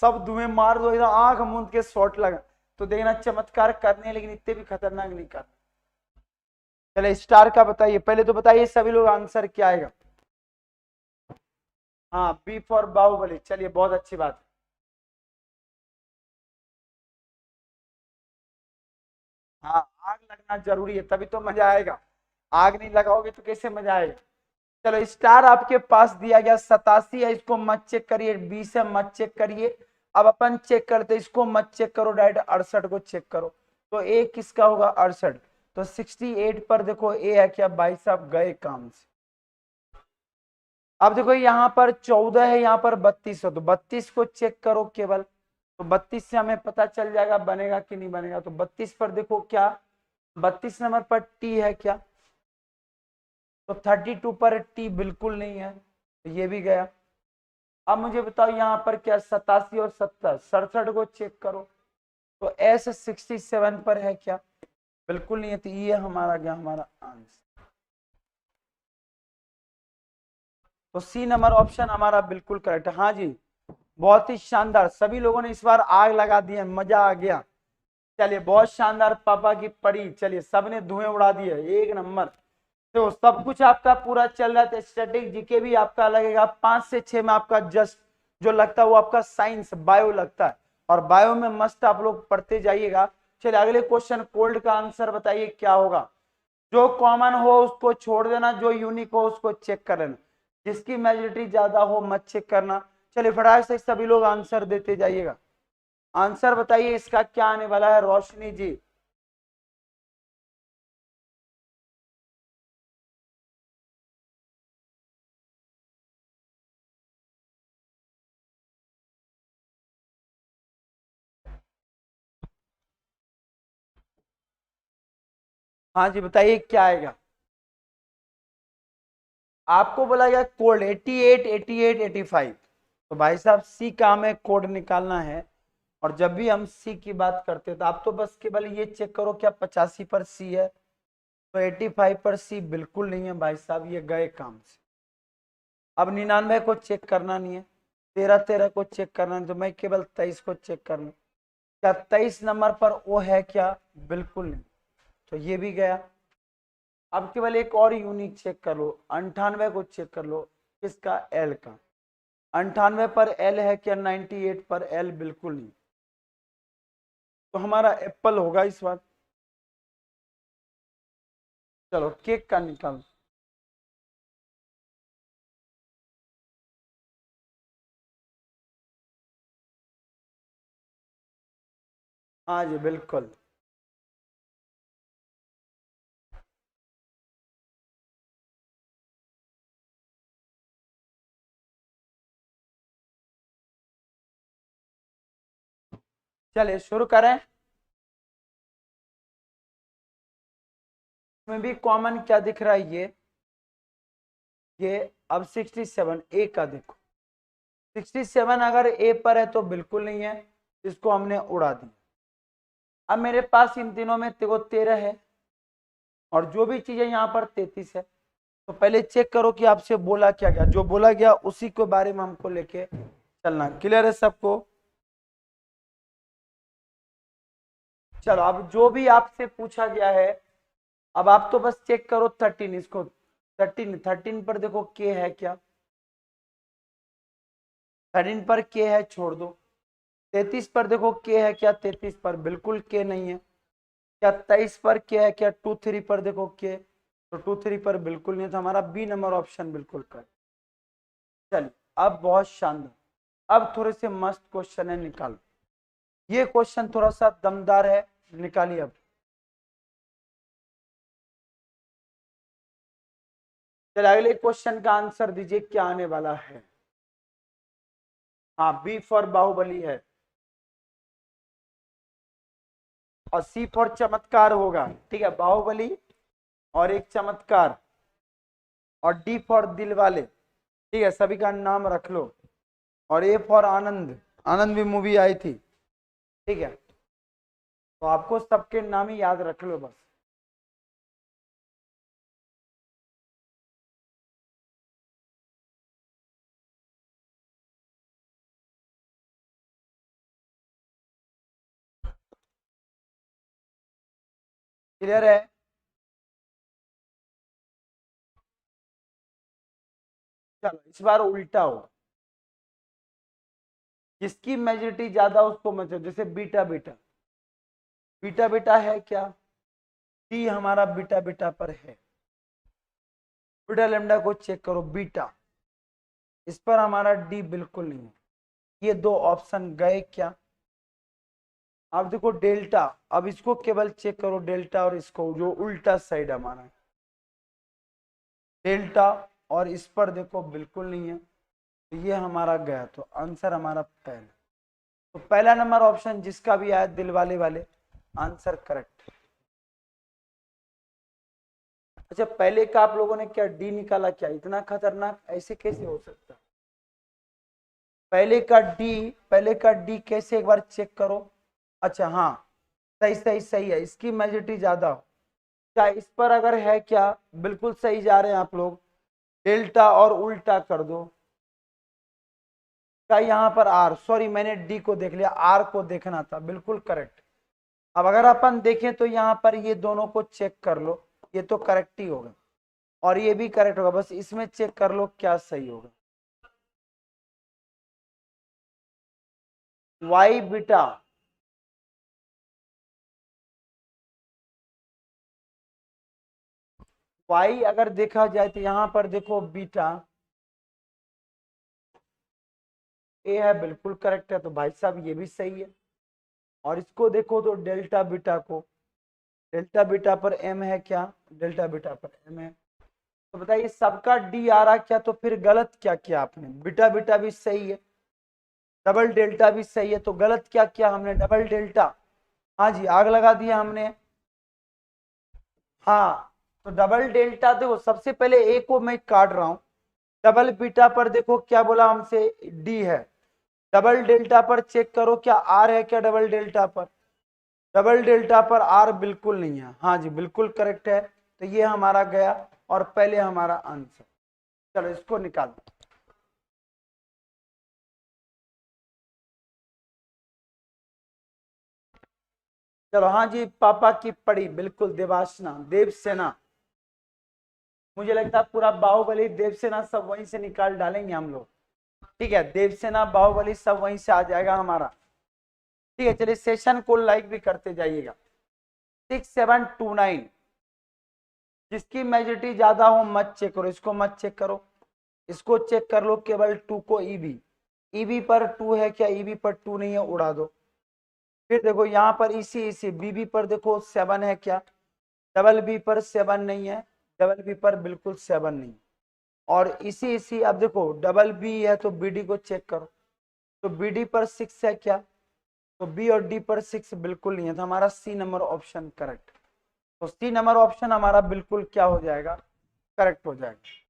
Speaker 1: सब धुएं मार दो इधर, आंख मूंद के शॉट लगा तो देखना चमत्कार करने, लेकिन इतने भी खतरनाक नहीं कर। चले स्टार का बताइए, पहले तो बताइए सभी लोग आंसर क्या आएगा। हाँ बी फॉर बाहुबली, चलिए बहुत अच्छी बात है। हाँ आग लगना जरूरी है, तभी तो मजा आएगा। आग नहीं लगाओगे तो कैसे मजा आएगा। चलो स्टार आपके पास दिया गया 87 है, इसको मत चेक करिए, बी से मत चेक करिए। अब अपन चेक करते, इसको मत चेक करो, डायरेक्ट 68 को चेक करो। तो ए किसका होगा? 68। तो 68 पर देखो ए है क्या? भाई साहब गए काम से। अब देखो यहाँ पर 14 है, यहाँ पर 32 है, तो 32 को चेक करो केवल। तो 32 से हमें पता चल जाएगा बनेगा कि नहीं बनेगा। तो 32 पर देखो क्या, 32 नंबर पर टी है क्या? तो 32 पर टी बिल्कुल नहीं है, तो ये भी गया। अब मुझे बताओ यहाँ पर क्या, 87 और 70, 67 को चेक करो। तो एस 67 पर है क्या? बिल्कुल नहीं है, तो ये हमारा गया हमारा आंसर। तो सी नंबर ऑप्शन हमारा बिल्कुल करेक्ट है। हाँ जी बहुत ही शानदार, सभी लोगों ने इस बार आग लगा दी है, मजा आ गया। चलिए बहुत शानदार पापा की परी, चलिए सबने धुएं उड़ा दिए, एक नंबर। तो सब कुछ आपका पूरा चल रहा था। स्टैटिक जीके भी आपका लगेगा 5 से 6 में, आपका जस्ट जो लगता है वो आपका साइंस बायो लगता है, और बायो में मस्त आप लोग पढ़ते जाइएगा। चलिए अगले क्वेश्चन, कोल्ड का आंसर बताइए क्या होगा। जो कॉमन हो उसको छोड़ देना, जो यूनिक हो उसको चेक कर लेना, जिसकी मेजोरिटी ज्यादा हो मत चेक करना। चलिए फटाक से सभी लोग आंसर देते जाइएगा। आंसर बताइए इसका क्या आने वाला है, रोशनी जी। हाँ जी बताइए क्या आएगा। आपको बोला गया कोड 88, 88, 85। तो भाई साहब सी का हमें कोड निकालना है। और जब भी हम सी की बात करते हैं तो आप तो बस केवल ये चेक करो क्या 85 पर सी है। तो 85 पर सी बिल्कुल नहीं है भाई साहब, ये गए काम से। अब 99 को चेक करना नहीं है, 13, 13 को चेक करना नहीं, तो मैं केवल 23 को चेक करना। क्या 23 नंबर पर वो है क्या? बिल्कुल नहीं, तो ये भी गया। अब केवल एक और यूनिक चेक कर लो, 98 को चेक कर लो, किसका? एल का। 98 पर एल है क्या? 98 पर एल बिल्कुल नहीं, तो हमारा एप्पल होगा इस बार। चलो केक का निकाल। हाँ जी बिल्कुल। चलिए शुरू करें। इसमें भी कॉमन क्या दिख रहा है? ये अब 67 ए का देखो, 67 अगर ए पर है तो बिल्कुल नहीं है, इसको हमने उड़ा दिया। अब मेरे पास इन तीनों में देखो 13 है, और जो भी चीजें यहाँ पर 33 है। तो पहले चेक करो कि आपसे बोला क्या गया, जो बोला गया उसी के बारे में हमको लेके चलना। क्लियर है सबको? चलो अब जो भी आपसे पूछा गया है, अब आप तो बस चेक करो 13, इसको 13, 13 पर देखो के है क्या? 13 पर के है, छोड़ दो। 33 पर देखो के है क्या? 33 पर बिल्कुल के नहीं है। क्या 23 पर के है क्या? 23 पर देखो के, तो 23 पर बिल्कुल नहीं, तो हमारा बी नंबर ऑप्शन बिल्कुल कर। चलिए अब बहुत शानदार, अब थोड़े से मस्त क्वेश्चन है, निकालो। ये क्वेश्चन थोड़ा सा दमदार है, निकालिए अब। चलिए अगले क्वेश्चन का आंसर दीजिए क्या आने वाला है। हाँ, बी फॉर बाहुबली है और सी फॉर चमत्कार होगा। ठीक है, बाहुबली और एक चमत्कार, और डी फॉर दिल वाले। ठीक है, सभी का नाम रख लो। और ए फॉर आनंद, आनंद भी मूवी आई थी। ठीक है, तो आपको सबके नाम ही याद रख लो बस। क्लियर है? चलो इस बार उल्टा हो, जिसकी मेजोरिटी ज्यादा उसको मत, जैसे बीटा बीटा, बीटा बीटा है क्या? डी हमारा बीटा बीटा पर है। बीटा लेमडा को चेक करो, बीटा, इस पर हमारा डी बिल्कुल नहीं है। ये दो ऑप्शन गए क्या? अब देखो डेल्टा, अब इसको केवल चेक करो डेल्टा, और इसको जो उल्टा साइड हमारा डेल्टा, और इस पर देखो बिल्कुल नहीं है, तो ये हमारा गया। तो आंसर हमारा पहला, तो पहला नंबर ऑप्शन जिसका भी आया दिल वाले वाले, आंसर करेक्ट। अच्छा, पहले का आप लोगों ने क्या डी निकाला क्या? इतना खतरनाक ऐसे कैसे हो सकता? पहले का डी कैसे, एक बार चेक करो। अच्छा हाँ, सही सही सही है, इसकी मेजोरिटी ज्यादा हो। क्या इस पर अगर है क्या? बिल्कुल सही जा रहे हैं आप लोग। डेल्टा और उल्टा कर दो। क्या यहाँ पर आर, सॉरी मैंने डी को देख लिया, आर को देखना था, बिल्कुल करेक्ट। अब अगर अपन देखें तो यहाँ पर ये दोनों को चेक कर लो, ये तो करेक्ट ही होगा और ये भी करेक्ट होगा, बस इसमें चेक कर लो क्या सही होगा। वाई बीटा, वाई अगर देखा जाए तो यहाँ पर देखो बीटा, ए है, बिल्कुल करेक्ट है, तो भाई साहब ये भी सही है। और इसको देखो तो डेल्टा बीटा को, डेल्टा बीटा पर एम है क्या? डेल्टा बीटा पर एम है। तो बताइए सबका डी आ रहा क्या? तो फिर गलत क्या किया आपने? बीटा बीटा भी सही है, डबल डेल्टा भी सही है, तो गलत क्या किया हमने? डबल डेल्टा, हाँ जी आग लगा दिया हमने। हाँ, तो डबल डेल्टा देखो, सबसे पहले ए को मैं काट रहा हूं। डबल बीटा पर देखो क्या बोला हमसे, डी है। डबल डेल्टा पर चेक करो क्या आर है क्या? डबल डेल्टा पर, डबल डेल्टा पर आर बिल्कुल नहीं है। हाँ जी बिल्कुल करेक्ट है, तो ये हमारा गया और पहले हमारा आंसर। चलो इसको निकाल। चलो हाँ जी, पापा की पड़ी, बिल्कुल देवासना, देवसेना। मुझे लगता है पूरा बाहुबली देवसेना सब वहीं से निकाल डालेंगे हम लोग। ठीक है, देवसेना बाहुबली सब वहीं से आ जाएगा हमारा। ठीक है, चलिए सेशन को लाइक भी करते जाइएगा। 6729, जिसकी मेजोरिटी ज्यादा हो मत चेक करो, इसको मत चेक करो, इसको चेक कर लो केवल टू को। ईबी, ईबी पर टू है क्या? ईबी पर टू नहीं है, उड़ा दो। फिर देखो यहाँ पर इसी इसी बीबी पर देखो सेवन है क्या? डबल बी पर सेवन नहीं है, डबल बी पर बिल्कुल सेवन नहीं। और इसी इसी अब देखो डबल बी है तो बीडी को चेक करो, तो बीडी पर सिक्स है क्या? तो बी और डी पर सिक्स बिल्कुल नहीं है, तो हमारा सी नंबर ऑप्शन करेक्ट। तो सी नंबर ऑप्शन हमारा बिल्कुल क्या हो जाएगा? करेक्ट हो जाएगा।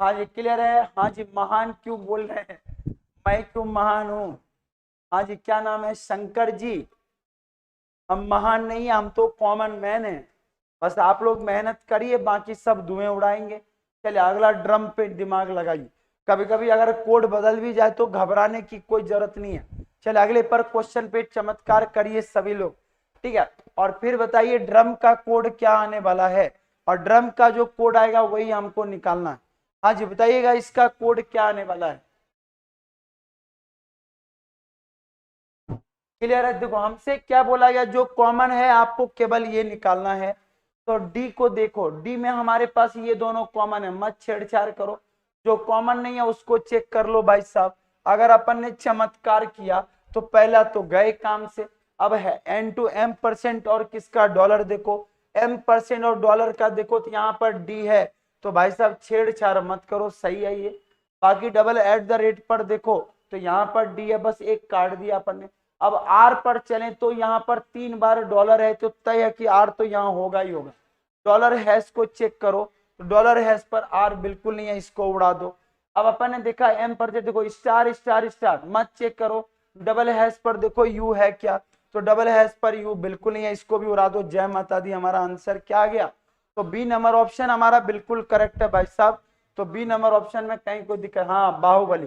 Speaker 1: हाँ जी क्लियर है। हाँ जी, महान क्यों बोल रहे हैं? मैं क्यों महान हूँ? हाँ जी, क्या नाम है? शंकर जी। हम महान नहीं है, हम तो कॉमन मैन है। बस आप लोग मेहनत करिए, बाकी सब धुएं उड़ाएंगे। चलिए अगला ड्रम पे दिमाग लगाइए। कभी कभी अगर कोड बदल भी जाए तो घबराने की कोई जरूरत नहीं है। चलिए अगले पर क्वेश्चन पे चमत्कार करिए सभी लोग। ठीक है, और फिर बताइए ड्रम का कोड क्या आने वाला है, और ड्रम का जो कोड आएगा वही हमको निकालना है। हाँ जी बताइएगा इसका कोड क्या आने वाला है। क्लियर है? देखो हमसे क्या बोला गया, जो कॉमन है आपको केवल ये निकालना है। तो डी को देखो, डी में हमारे पास ये दोनों कॉमन है, मत छेड़छाड़ करो। जो कॉमन नहीं है उसको चेक कर लो भाई साहब। अगर अपन ने चमत्कार किया तो पहला तो गए काम से। अब है N/M% और किसका, डॉलर। देखो M% और डॉलर का देखो तो यहाँ पर डी है, तो भाई साहब छेड़छाड़ मत करो, सही है ये। बाकी डबल एट द रेट पर देखो तो यहाँ पर डी है, बस एक काट दिया अपन ने। अब आर पर चले तो यहाँ पर 3 बार डॉलर है, तो तय है कि आर तो यहाँ होगा ही होगा। डॉलर हैश को चेक करो तो डॉलर हैश पर आर बिल्कुल नहीं है, इसको उड़ा दो। अब अपन ने देखा एम पर देखो स्टार स्टार स्टार, मत चेक करो। डबल हैश पर देखो यू है क्या, तो डबल हैश पर यू बिल्कुल नहीं है, इसको भी उड़ा दो। जय माता दी। हमारा आंसर क्या आ गया, तो बी नंबर ऑप्शन हमारा बिल्कुल करेक्ट है भाई साहब। तो बी नंबर ऑप्शन में कहीं कोई दिक्कत, हाँ बाहुबली,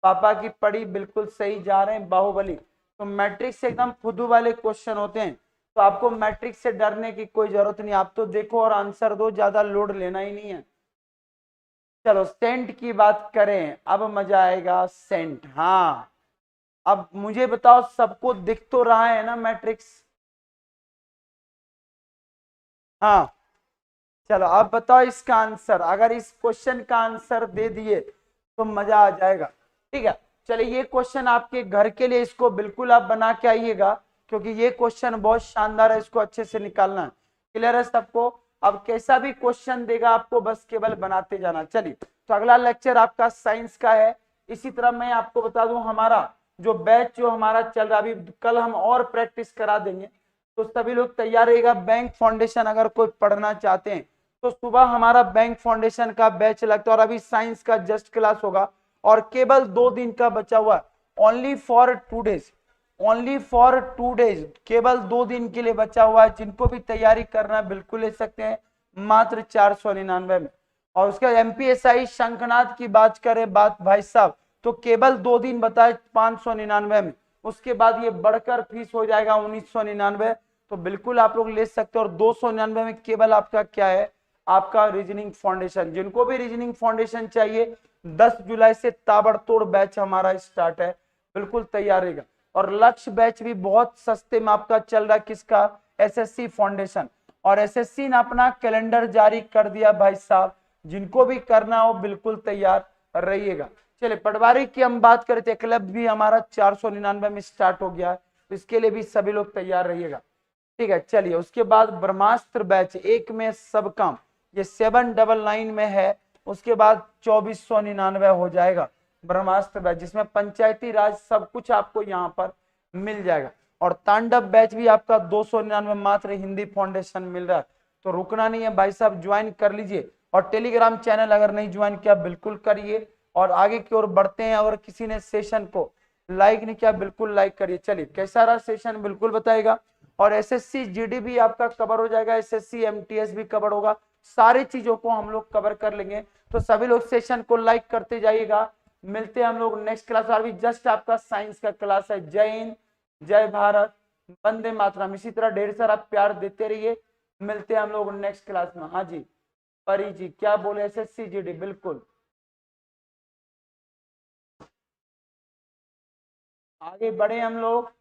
Speaker 1: पापा की पढ़ी बिल्कुल सही जा रहे हैं, बाहुबली। तो मैट्रिक्स से एकदम फुदू वाले क्वेश्चन होते हैं, तो आपको मैट्रिक्स से डरने की कोई जरूरत नहीं, आप तो देखो और आंसर दो, ज्यादा लोड लेना ही नहीं है। चलो सेंट की बात करें, अब मजा आएगा। सेंट, हाँ अब मुझे बताओ, सबको दिख तो रहा है ना मैट्रिक्स? हाँ चलो अब बताओ इसका आंसर, अगर इस क्वेश्चन का आंसर दे दिए तो मजा आ जाएगा। ठीक है, चलिए ये क्वेश्चन आपके घर के लिए, इसको बिल्कुल आप बना के आइएगा, क्योंकि ये क्वेश्चन बहुत शानदार है, इसको अच्छे से निकालना है। क्लियर है सबको? अब कैसा भी क्वेश्चन देगा आपको बस केवल बनाते जाना। चलिए, तो अगला लेक्चर आपका साइंस का है। इसी तरह मैं आपको बता दूं, हमारा जो बैच जो हमारा चल रहा है, अभी कल हम और प्रैक्टिस करा देंगे, तो सभी लोग तैयार रहेगा। बैंक फाउंडेशन अगर कोई पढ़ना चाहते हैं तो सुबह हमारा बैंक फाउंडेशन का बैच लगता है, और अभी साइंस का जस्ट क्लास होगा, और केवल 2 दिन का बचा हुआ, only for 2 days, only for 2 days, केवल 2 दिन के लिए बचा हुआ है। जिनको भी तैयारी करना है बिल्कुल ले सकते हैं, मात्र 499 में। और उसका एमपीएसआई शंखनाद की बात करें बात भाई साहब, तो केवल 2 दिन बताए 599 में, उसके बाद ये बढ़कर फीस हो जाएगा 1999। तो बिल्कुल आप लोग ले सकते हो। और 299 में केवल आपका क्या है, आपका रीजनिंग फाउंडेशन। जिनको भी रीजनिंग फाउंडेशन चाहिए, 10 जुलाई से ताबड़तोड़ बैच हमारा स्टार्ट है, बिल्कुल तैयार रहेगा। और लक्ष्य बैच भी बहुत सस्ते में आपका चल रहा है, किसका, एसएससी फाउंडेशन। और एसएससी ने अपना कैलेंडर जारी कर दिया भाई साहब, जिनको भी करना हो बिल्कुल तैयार रहिएगा। चलिए पटवारी की हम बात करते हैं, क्लब भी हमारा 499 में स्टार्ट हो गया है, तो इसके लिए भी सभी लोग तैयार रहिएगा। ठीक है, चलिए उसके बाद ब्रह्मास्त्र बैच, एक में सब काम, ये 799 में है, उसके बाद 2499 हो जाएगा ब्रह्मास्त्र बैच, जिसमें पंचायती राज सब कुछ आपको यहाँ पर मिल जाएगा। और तांडव बैच भी आपका 299 मात्र, हिंदी फाउंडेशन मिल रहा है। तो रुकना नहीं है भाई साहब, ज्वाइन कर लीजिए। और टेलीग्राम चैनल अगर नहीं ज्वाइन किया बिल्कुल करिए, और आगे की ओर बढ़ते हैं। अगर किसी ने सेशन को लाइक नहीं किया बिल्कुल लाइक करिए। चलिए कैसा रहा सेशन बिल्कुल बताएगा। और एसएससी जीडी भी आपका कवर हो जाएगा, एसएससी एमटीएस भी कवर होगा, सारी चीजों को हम लोग कवर कर लेंगे। तो सभी लोग सेशन को लाइक करते जाइएगा। मिलते हैं हम लोग नेक्स्ट क्लास, अभी जस्ट आपका साइंस का क्लास है। जय हिंद, जय भारत, वंदे मातरम। इसी तरह ढेर सारा प्यार देते रहिए। मिलते हैं हम लोग नेक्स्ट क्लास में। हाँ जी परी जी क्या बोले, एसएससी जीडी बिल्कुल आगे बढ़े हम लोग।